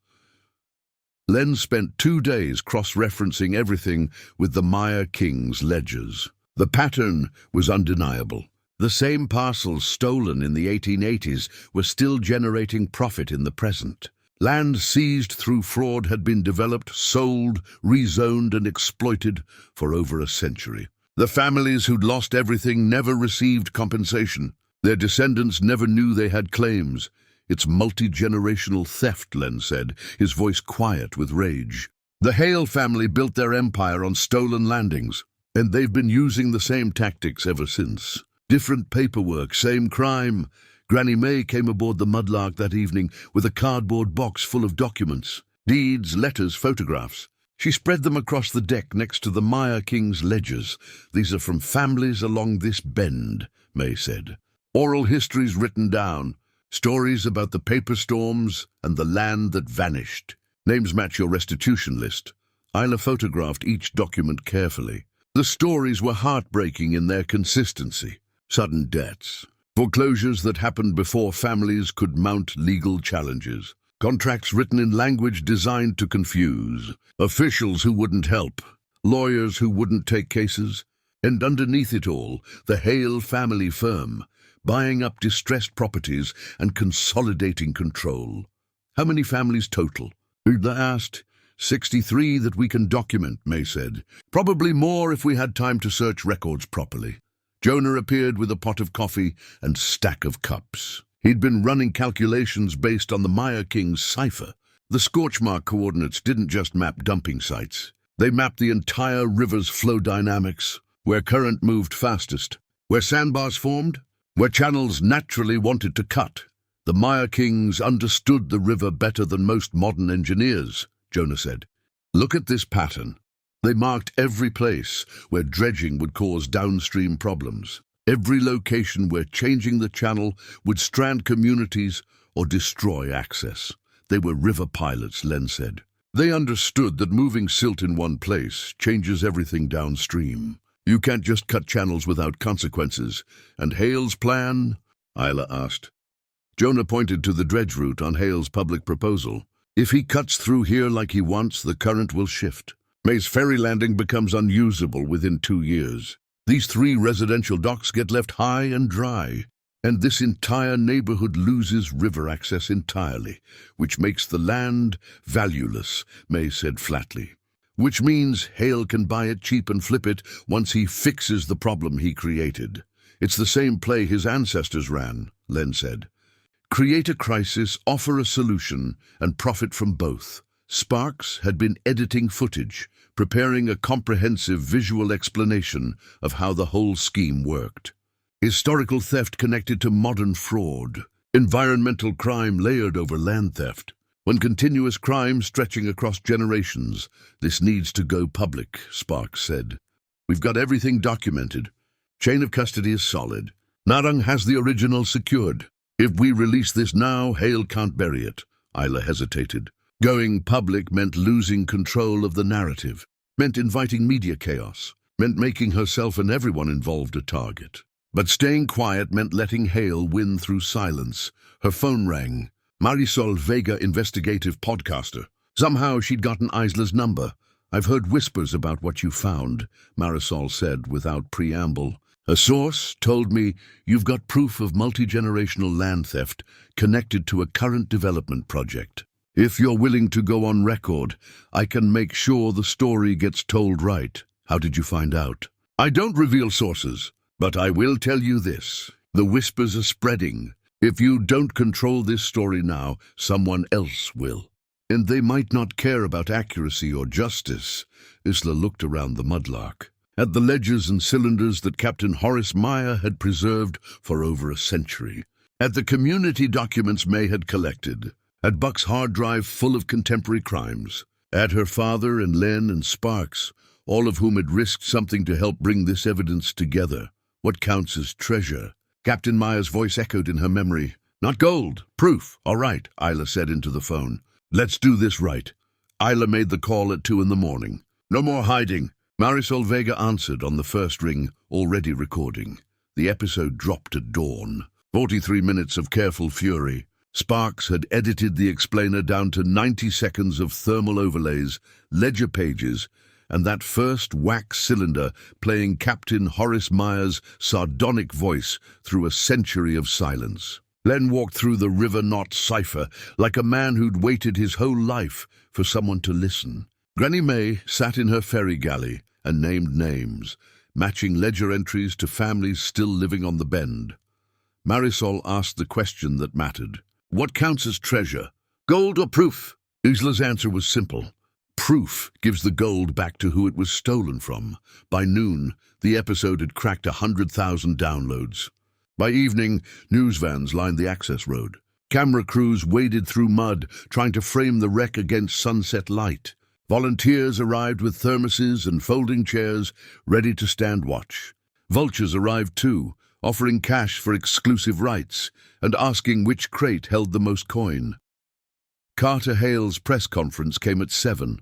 Len spent 2 days cross-referencing everything with the Meyer Kings' ledgers. The pattern was undeniable. The same parcels stolen in the 1880s were still generating profit in the present. Land seized through fraud had been developed, sold, rezoned, and exploited for over a century. The families who'd lost everything never received compensation. Their descendants never knew they had claims. It's multi-generational theft, Len said, his voice quiet with rage. The Hale family built their empire on stolen landings, and they've been using the same tactics ever since. Different paperwork, same crime. Granny May came aboard the Mudlark that evening with a cardboard box full of documents. Deeds, letters, photographs. She spread them across the deck next to the Meyer King's ledgers. These are from families along this bend, May said. Oral histories written down. Stories about the paper storms and the land that vanished. Names match your restitution list. Isla photographed each document carefully. The stories were heartbreaking in their consistency. Sudden deaths. Foreclosures that happened before families could mount legal challenges. Contracts written in language designed to confuse. Officials who wouldn't help. Lawyers who wouldn't take cases. And underneath it all, the Hale family firm, buying up distressed properties and consolidating control. How many families total? Isla asked. 63 that we can document, May said. Probably more if we had time to search records properly. Jonah appeared with a pot of coffee and stack of cups. He'd been running calculations based on the Meyer King's cipher. The scorchmark coordinates didn't just map dumping sites. They mapped the entire river's flow dynamics, where current moved fastest, where sandbars formed, where channels naturally wanted to cut. The Meyer Kings understood the river better than most modern engineers, Jonah said. Look at this pattern. They marked every place where dredging would cause downstream problems, every location where changing the channel would strand communities or destroy access. They were river pilots, Len said. They understood that moving silt in one place changes everything downstream. You can't just cut channels without consequences. And Hale's plan? Isla asked. Jonah pointed to the dredge route on Hale's public proposal. If he cuts through here like he wants, the current will shift. May's ferry landing becomes unusable within 2 years. These 3 residential docks get left high and dry, and this entire neighborhood loses river access entirely, which makes the land valueless, May said flatly. Which means Hale can buy it cheap and flip it once he fixes the problem he created. It's the same play his ancestors ran, Len said. Create a crisis, offer a solution, and profit from both. Sparks had been editing footage, preparing a comprehensive visual explanation of how the whole scheme worked. Historical theft connected to modern fraud, environmental crime layered over land theft. One continuous crime stretching across generations. This needs to go public, Sparks said. We've got everything documented. Chain of custody is solid. Narang has the original secured. If we release this now, Hale can't bury it. Isla hesitated. Going public meant losing control of the narrative, meant inviting media chaos, meant making herself and everyone involved a target. But staying quiet meant letting Hale win through silence. Her phone rang. Marisol Vega, investigative podcaster. Somehow she'd gotten Isla's number. I've heard whispers about what you found, Marisol said without preamble. A source told me you've got proof of multi-generational land theft connected to a current development project. If you're willing to go on record, I can make sure the story gets told right. How did you find out? I don't reveal sources, but I will tell you this. The whispers are spreading. If you don't control this story now, someone else will. And they might not care about accuracy or justice. Isla looked around the Mudlark, at the ledgers and cylinders that Captain Horace Meyer had preserved for over a century, at the community documents May had collected, at Buck's hard drive full of contemporary crimes, at her father and Len and Sparks, all of whom had risked something to help bring this evidence together. What counts as treasure? Captain Meyer's voice echoed in her memory. Not gold, proof. All right, Isla said into the phone. Let's do this right. Isla made the call at 2 a.m. No more hiding. Marisol Vega answered on the first ring, already recording. The episode dropped at dawn. 43 minutes of careful fury. Sparks had edited the explainer down to 90 seconds of thermal overlays, ledger pages, and that first wax cylinder playing Captain Horace Meyer's sardonic voice through a century of silence. Len walked through the river knot cipher like a man who'd waited his whole life for someone to listen. Granny May sat in her ferry galley and named names, matching ledger entries to families still living on the bend. Marisol asked the question that mattered. What counts as treasure? Gold or proof? Isla's answer was simple. Proof gives the gold back to who it was stolen from. By noon, the episode had cracked 100,000 downloads. By evening, news vans lined the access road. Camera crews waded through mud, trying to frame the wreck against sunset light. Volunteers arrived with thermoses and folding chairs, ready to stand watch. Vultures arrived too, offering cash for exclusive rights and asking which crate held the most coin. Carter Hale's press conference came at 7,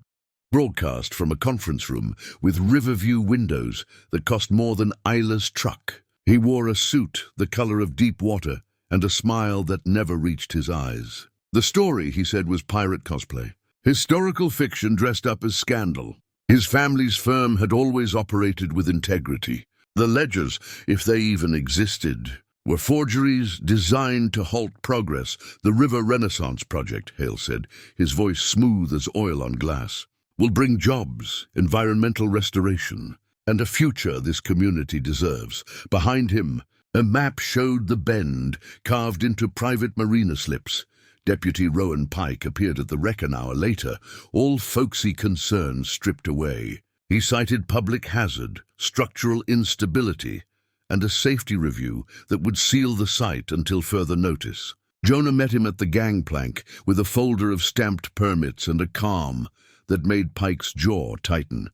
broadcast from a conference room with riverview windows that cost more than Isla's truck. He wore a suit the color of deep water and a smile that never reached his eyes. The story, he said, was pirate cosplay. Historical fiction dressed up as scandal. His family's firm had always operated with integrity. The ledgers, if they even existed, were forgeries designed to halt progress. The River Renaissance Project, Hale said, his voice smooth as oil on glass, will bring jobs, environmental restoration, and a future this community deserves. Behind him, a map showed the bend, carved into private marina slips. Deputy Rowan Pike appeared at the wreck an hour later, all folksy concerns stripped away. He cited public hazard, structural instability, and a safety review that would seal the site until further notice. Jonah met him at the gangplank with a folder of stamped permits and a calm that made Pike's jaw tighten.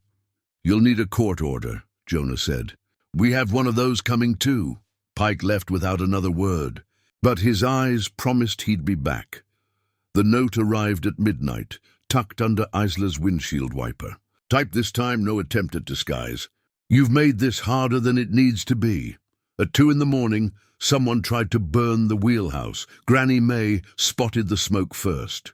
You'll need a court order, Jonah said. We have one of those coming too. Pike left without another word, but his eyes promised he'd be back. The note arrived at midnight, tucked under Isla's windshield wiper. Type this time, no attempt at disguise. You've made this harder than it needs to be. At 2 a.m, someone tried to burn the wheelhouse. Granny May spotted the smoke first.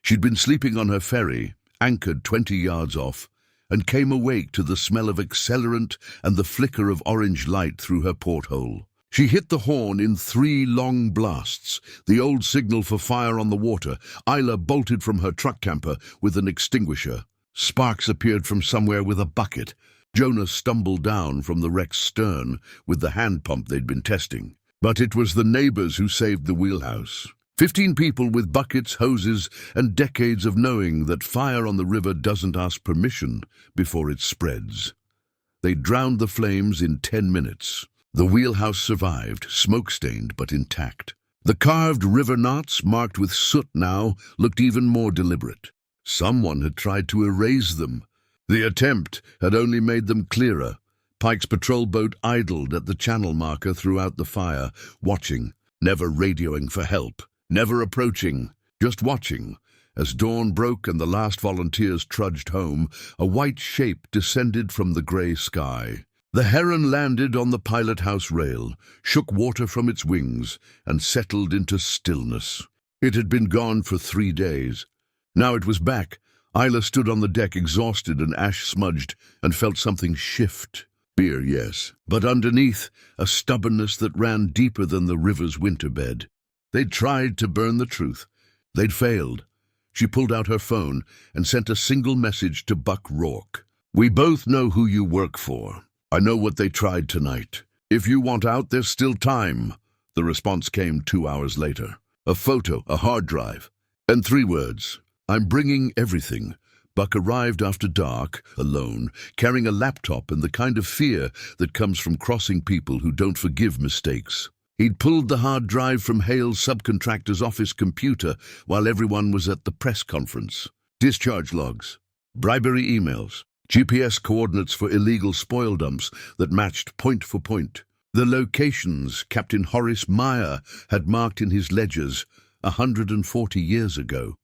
She'd been sleeping on her ferry, anchored 20 yards off, and came awake to the smell of accelerant and the flicker of orange light through her porthole. She hit the horn in 3 long blasts, the old signal for fire on the water. Isla bolted from her truck camper with an extinguisher. Sparks appeared from somewhere with a bucket. Jonah stumbled down from the wreck's stern with the hand pump they'd been testing. But it was the neighbors who saved the wheelhouse. 15 people with buckets, hoses, and decades of knowing that fire on the river doesn't ask permission before it spreads. They drowned the flames in 10 minutes. The wheelhouse survived, smoke-stained but intact. The carved river knots, marked with soot now, looked even more deliberate. Someone had tried to erase them. The attempt had only made them clearer. Pike's patrol boat idled at the channel marker throughout the fire, watching, never radioing for help, never approaching, just watching. As dawn broke and the last volunteers trudged home, a white shape descended from the grey sky. The heron landed on the pilot house rail, shook water from its wings, and settled into stillness. It had been gone for 3 days. Now it was back. Isla stood on the deck, exhausted and ash-smudged, and felt something shift. Fear, yes, but underneath, a stubbornness that ran deeper than the river's winter bed. They'd tried to burn the truth. They'd failed. She pulled out her phone and sent a single message to Buck Rourke. "We both know who you work for. I know what they tried tonight. If you want out, there's still time." The response came 2 hours later. A photo, a hard drive, and 3 words. "I'm bringing everything." Buck arrived after dark, alone, carrying a laptop and the kind of fear that comes from crossing people who don't forgive mistakes. He'd pulled the hard drive from Hale's subcontractor's office computer while everyone was at the press conference. Discharge logs, bribery emails, GPS coordinates for illegal spoil dumps that matched point for point. The locations Captain Horace Meyer had marked in his ledgers 140 years ago.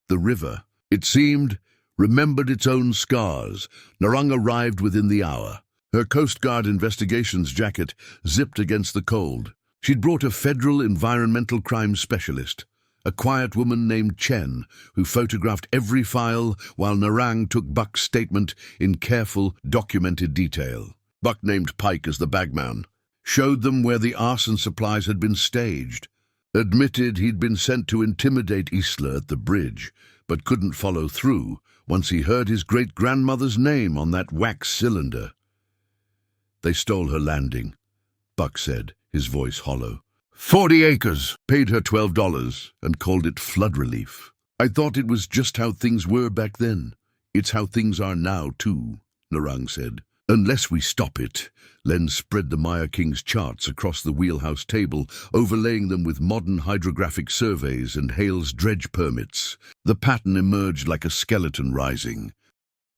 The river, it seemed, remembered its own scars. Narang arrived within the hour. Her Coast Guard investigations jacket zipped against the cold. She'd brought a federal environmental crime specialist, a quiet woman named Chen, who photographed every file while Narang took Buck's statement in careful, documented detail. Buck named Pike as the bagman, showed them where the arson supplies had been staged, admitted he'd been sent to intimidate Isla at the bridge, but couldn't follow through once he heard his great-grandmother's name on that wax cylinder. "They stole her landing," Buck said, his voice hollow. 40 acres, paid her $12, and called it flood relief. "I thought it was just how things were back then. It's how things are now, too," Narang said. "Unless we stop it." Len spread the Maya King's charts across the wheelhouse table, overlaying them with modern hydrographic surveys and Hale's dredge permits. The pattern emerged like a skeleton rising.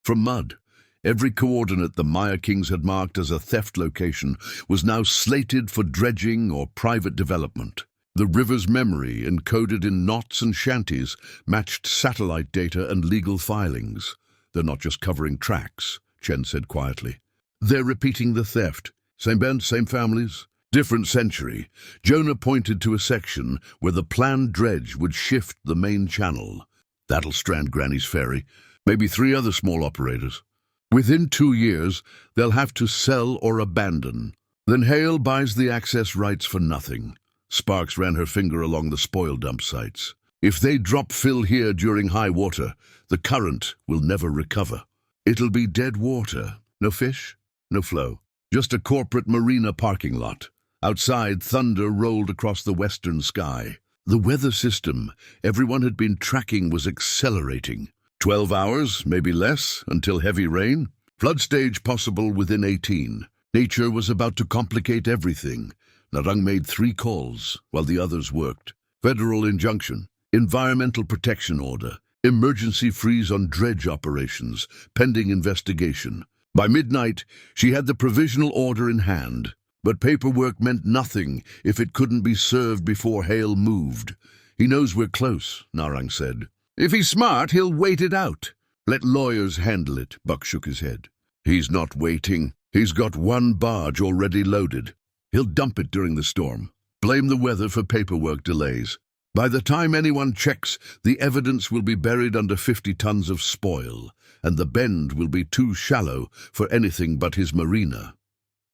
From mud, every coordinate the Maya Kings had marked as a theft location was now slated for dredging or private development. The river's memory, encoded in knots and shanties, matched satellite data and legal filings. "They're not just covering tracks," Chen said quietly. "They're repeating the theft. Same band, same families, different century." Jonah pointed to a section where the planned dredge would shift the main channel. "That'll strand Granny's Ferry, maybe 3 other small operators. Within 2 years, they'll have to sell or abandon. Then Hale buys the access rights for nothing." Sparks ran her finger along the spoil dump sites. "If they drop fill here during high water, the current will never recover. It'll be dead water. No fish, no flow. Just a corporate marina parking lot." Outside, thunder rolled across the western sky. The weather system everyone had been tracking was accelerating. 12 hours, maybe less, until heavy rain. Flood stage possible within 18. Nature was about to complicate everything. Narang made 3 calls while the others worked. Federal injunction, environmental protection order, emergency freeze on dredge operations, pending investigation. By midnight, she had the provisional order in hand, but paperwork meant nothing if it couldn't be served before Hale moved. "He knows we're close," Narang said. "If he's smart, he'll wait it out. Let lawyers handle it." Buck shook his head. "He's not waiting. He's got 1 barge already loaded. He'll dump it during the storm. Blame the weather for paperwork delays. By the time anyone checks, the evidence will be buried under 50 tons of spoil, and the bend will be too shallow for anything but his marina."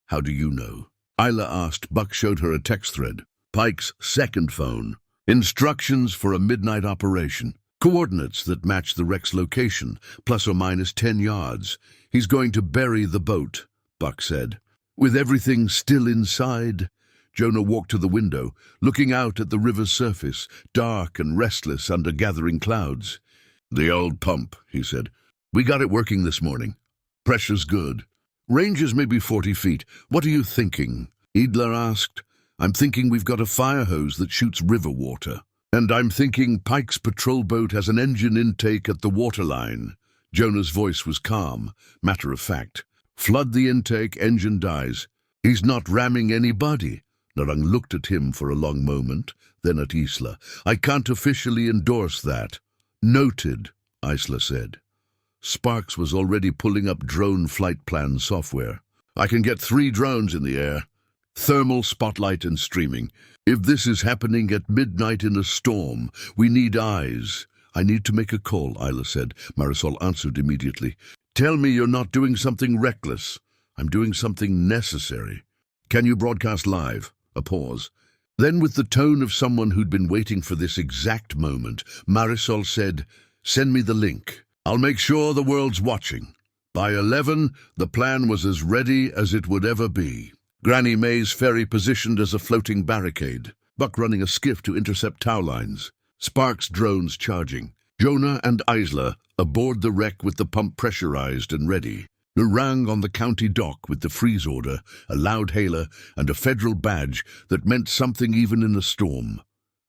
"How do you know?" Isla asked. Buck showed her a text thread. Pike's second phone. Instructions for a midnight operation. Coordinates that match the wreck's location, plus or minus 10 yards. "He's going to bury the boat," Buck said. "With everything still inside." Jonah walked to the window, looking out at the river's surface, dark and restless under gathering clouds. "The old pump," he said. "We got it working this morning. Pressure's good. Range is maybe 40 feet. What are you thinking?" Idler asked. I'm thinking we've got a fire hose that shoots river water. And I'm thinking Pike's patrol boat has an engine intake at the waterline. Jonah's voice was calm, matter of fact. Flood the intake, engine dies. He's not ramming anybody. Narang looked at him for a long moment, then at Isla. I can't officially endorse that. Noted, Isla said. Sparks was already pulling up drone flight plan software. I can get 3 drones in the air. Thermal, spotlight, and streaming. If this is happening at midnight in a storm, we need eyes. I need to make a call, Isla said. Marisol answered immediately. Tell me you're not doing something reckless. I'm doing something necessary. Can you broadcast live? A pause. Then, with the tone of someone who'd been waiting for this exact moment, Marisol said, Send me the link. I'll make sure the world's watching. By 11, the plan was as ready as it would ever be. Granny May's ferry positioned as a floating barricade. Buck running a skiff to intercept tow lines. Sparks drones charging. Jonah and Isla aboard the wreck with the pump pressurized and ready. Narang on the county dock with the freeze order, a loud hailer, and a federal badge that meant something even in a storm.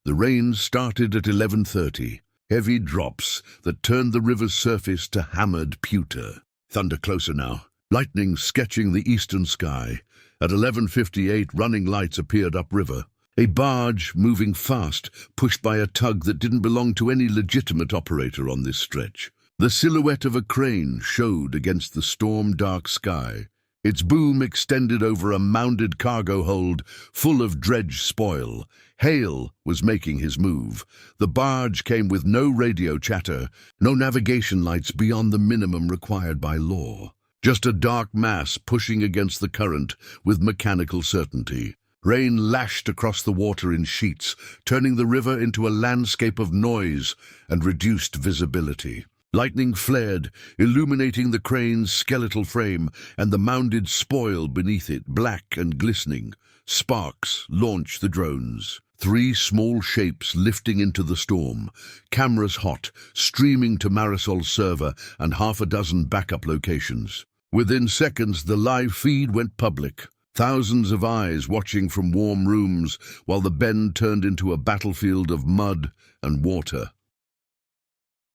The rain started at 11:30. Heavy drops that turned the river's surface to hammered pewter. Thunder closer now. Lightning sketching the eastern sky. At 11:58, running lights appeared upriver. A barge moving fast, pushed by a tug that didn't belong to any legitimate operator on this stretch. The silhouette of a crane showed against the storm-dark sky. Its boom extended over a mounded cargo hold full of dredge spoil. Hale was making his move. The barge came with no radio chatter, no navigation lights beyond the minimum required by law. Just a dark mass pushing against the current with mechanical certainty. Rain lashed across the water in sheets, turning the river into a landscape of noise and reduced visibility. Lightning flared, illuminating the crane's skeletal frame and the mounded spoil beneath it, black and glistening. Sparks launched the drones. 3 small shapes lifting into the storm. Cameras hot, streaming to Marisol's server and 6 backup locations. Within seconds, the live feed went public. Thousands of eyes watching from warm rooms while the bend turned into a battlefield of mud and water.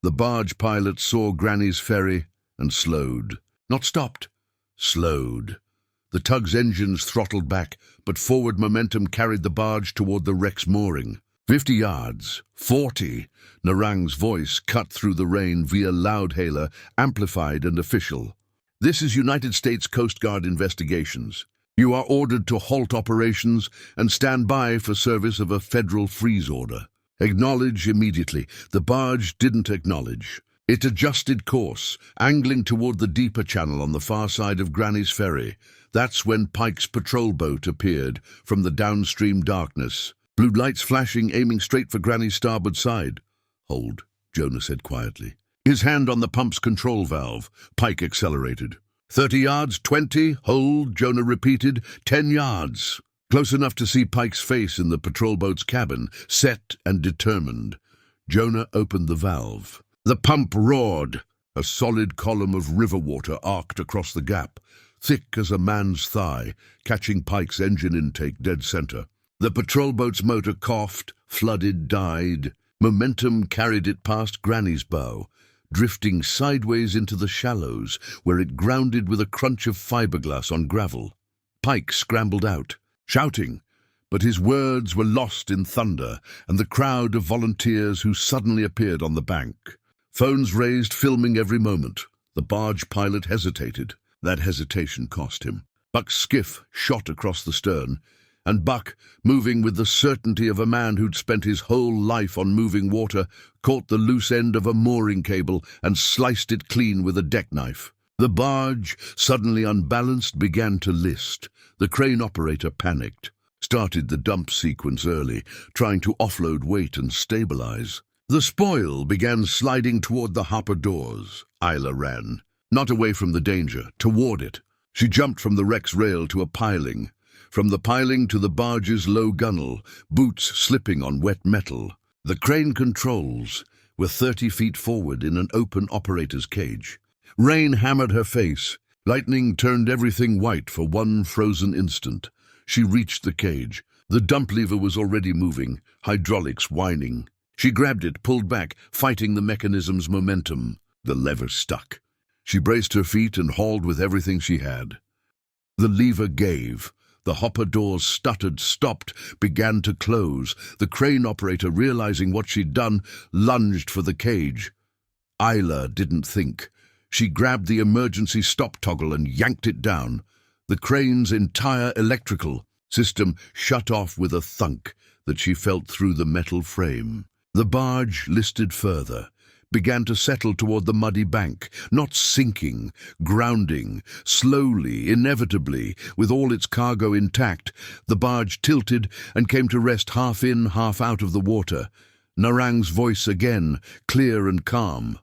The barge pilot saw Granny's ferry and slowed. Not stopped, slowed. The tug's engines throttled back, but forward momentum carried the barge toward the wreck's mooring. 50 yards, 40. Narang's voice cut through the rain via loudhailer, amplified and official. This is United States Coast Guard investigations. You are ordered to halt operations and stand by for service of a federal freeze order. Acknowledge immediately. The barge didn't acknowledge. It adjusted course, angling toward the deeper channel on the far side of Granny's ferry. That's when Pike's patrol boat appeared from the downstream darkness. Blue lights flashing, aiming straight for Granny's starboard side. Hold, Jonah said quietly. His hand on the pump's control valve. Pike accelerated. 30 yards, 20, hold, Jonah repeated. 10 yards. Close enough to see Pike's face in the patrol boat's cabin, set and determined. Jonah opened the valve. The pump roared. A solid column of river water arced across the gap, thick as a man's thigh, catching Pike's engine intake dead center. The patrol boat's motor coughed, flooded, died. Momentum carried it past Granny's bow, drifting sideways into the shallows, where it grounded with a crunch of fiberglass on gravel. Pike scrambled out, shouting, but his words were lost in thunder and the crowd of volunteers who suddenly appeared on the bank. Phones raised, filming every moment. The barge pilot hesitated. That hesitation cost him. Buck's skiff shot across the stern, and Buck, moving with the certainty of a man who'd spent his whole life on moving water, caught the loose end of a mooring cable and sliced it clean with a deck knife. The barge, suddenly unbalanced, began to list. The crane operator panicked, started the dump sequence early, trying to offload weight and stabilize. The spoil began sliding toward the hopper doors. Isla ran, not away from the danger, toward it. She jumped from the wreck's rail to a piling. From the piling to the barge's low gunwale, boots slipping on wet metal. The crane controls were 30 feet forward in an open operator's cage. Rain hammered her face. Lightning turned everything white for one frozen instant. She reached the cage. The dump lever was already moving, hydraulics whining. She grabbed it, pulled back, fighting the mechanism's momentum. The lever stuck. She braced her feet and hauled with everything she had. The lever gave. The hopper doors stuttered, stopped, began to close. The crane operator, realizing what she'd done, lunged for the cage. Isla didn't think. She grabbed the emergency stop toggle and yanked it down. The crane's entire electrical system shut off with a thunk that she felt through the metal frame. The barge listed further, began to settle toward the muddy bank, not sinking, grounding, slowly, inevitably, with all its cargo intact. The barge tilted and came to rest half in, half out of the water. Narang's voice again, clear and calm.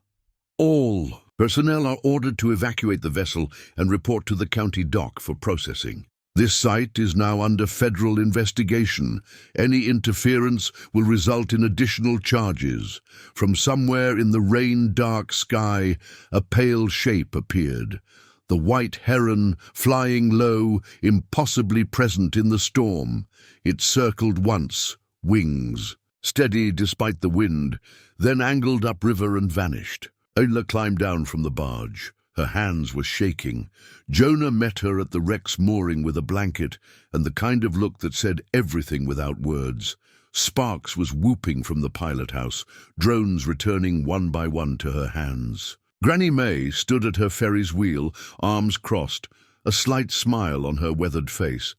All personnel are ordered to evacuate the vessel and report to the county dock for processing. This site is now under federal investigation. Any interference will result in additional charges. From somewhere in the rain-dark sky, a pale shape appeared. The white heron, flying low, impossibly present in the storm. It circled once, wings, steady despite the wind, then angled upriver and vanished. Isla climbed down from the barge. Her hands were shaking. Jonah met her at the wreck's mooring with a blanket and the kind of look that said everything without words. Sparks was whooping from the pilot house, drones returning one by one to her hands. Granny May stood at her ferry's wheel, arms crossed, a slight smile on her weathered face.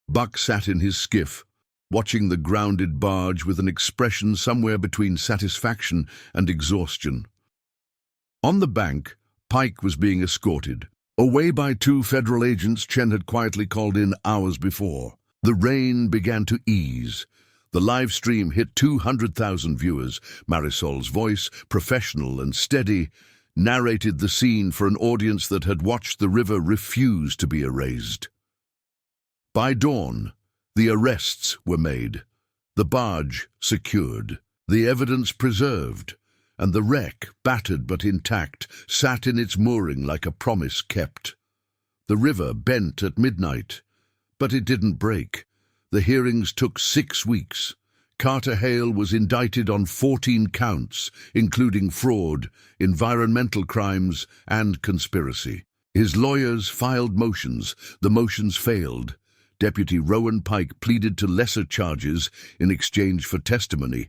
Buck sat in his skiff, watching the grounded barge with an expression somewhere between satisfaction and exhaustion. On the bank, Pike was being escorted, away by 2 federal agents Chen had quietly called in hours before. The rain began to ease. The live stream hit 200,000 viewers. Marisol's voice, professional and steady, narrated the scene for an audience that had watched the river refuse to be erased. By dawn, the arrests were made, the barge secured, the evidence preserved, and the wreck, battered but intact, sat in its mooring like a promise kept. The river bent at midnight, but it didn't break. The hearings took 6 weeks. Carter Hale was indicted on 14 counts, including fraud, environmental crimes, and conspiracy. His lawyers filed motions. The motions failed. Deputy Rowan Pike pleaded to lesser charges in exchange for testimony.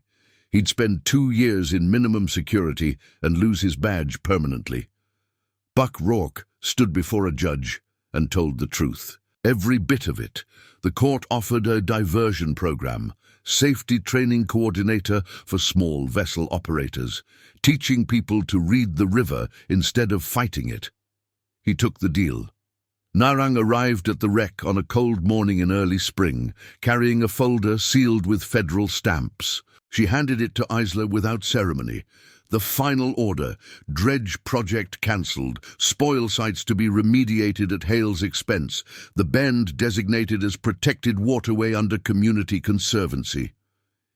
He'd spend 2 years in minimum security and lose his badge permanently. Buck Rourke stood before a judge and told the truth. Every bit of it. The court offered a diversion program, safety training coordinator for small vessel operators, teaching people to read the river instead of fighting it. He took the deal. Narang arrived at the wreck on a cold morning in early spring, carrying a folder sealed with federal stamps. She handed it to Isla without ceremony. The final order: dredge project cancelled, spoil sites to be remediated at Hale's expense, the bend designated as protected waterway under community conservancy.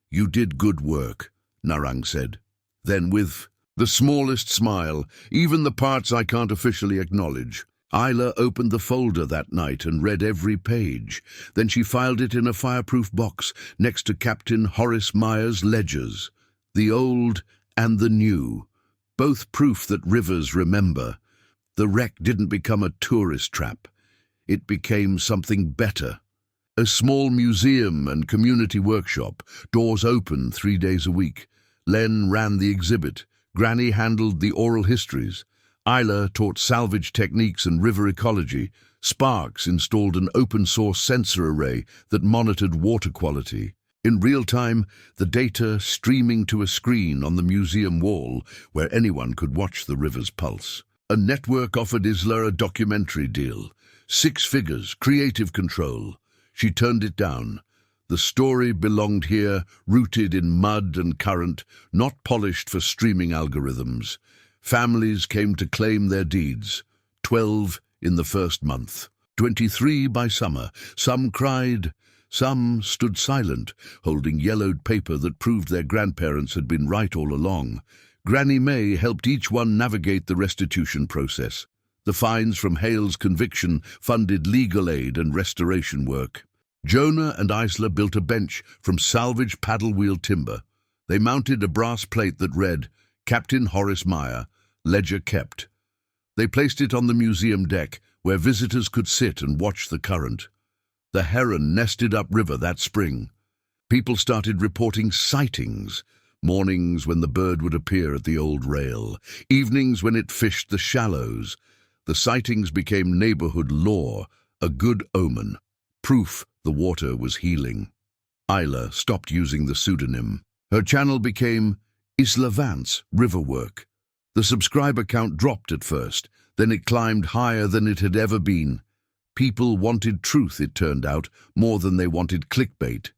"You did good work," Narang said. Then with the smallest smile, "even the parts I can't officially acknowledge." Isla opened the folder that night and read every page. Then she filed it in a fireproof box next to Captain Horace Meyer's ledgers. The old and the new, both proof that rivers remember. The wreck didn't become a tourist trap. It became something better. A small museum and community workshop, doors open 3 days a week. Len ran the exhibit. Granny handled the oral histories. Isla taught salvage techniques and river ecology. Sparks installed an open-source sensor array that monitored water quality. In real time, the data streaming to a screen on the museum wall where anyone could watch the river's pulse. A network offered Isla a documentary deal. 6 figures, creative control. She turned it down. The story belonged here, rooted in mud and current, not polished for streaming algorithms. Families came to claim their deeds. 12 in the first month. 23 by summer. Some cried. Some stood silent, holding yellowed paper that proved their grandparents had been right all along. Granny May helped each one navigate the restitution process. The fines from Hale's conviction funded legal aid and restoration work. Jonah and Isla built a bench from salvaged paddlewheel timber. They mounted a brass plate that read, Captain Horace Meyer, ledger kept. They placed it on the museum deck, where visitors could sit and watch the current. The heron nested upriver that spring. People started reporting sightings, mornings when the bird would appear at the old rail, evenings when it fished the shallows. The sightings became neighborhood lore, a good omen, proof the water was healing. Isla stopped using the pseudonym. Her channel became Isla Vance, Riverwork. The subscriber count dropped at first, then it climbed higher than it had ever been. People wanted truth, it turned out, more than they wanted clickbait.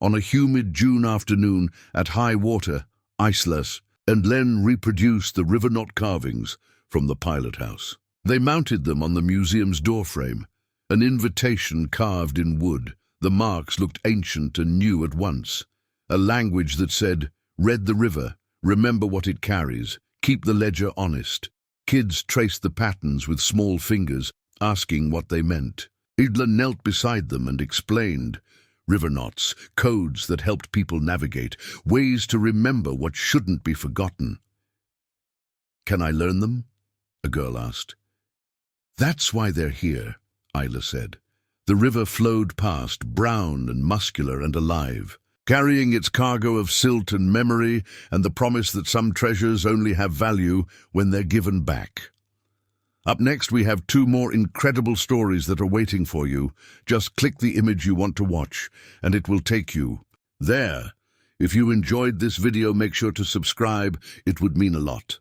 On a humid June afternoon at high water, Isla and Len reproduced the river knot carvings from the pilot house. They mounted them on the museum's doorframe, an invitation carved in wood. The marks looked ancient and new at once. A language that said, read the river, remember what it carries, keep the ledger honest. Kids traced the patterns with small fingers, asking what they meant. Isla knelt beside them and explained, river knots, codes that helped people navigate, ways to remember what shouldn't be forgotten. Can I learn them? A girl asked. That's why they're here, Isla said. The river flowed past, brown and muscular and alive, carrying its cargo of silt and memory and the promise that some treasures only have value when they're given back. Up next, we have 2 more incredible stories that are waiting for you. Just click the image you want to watch, and it will take you there. If you enjoyed this video, make sure to subscribe. It would mean a lot.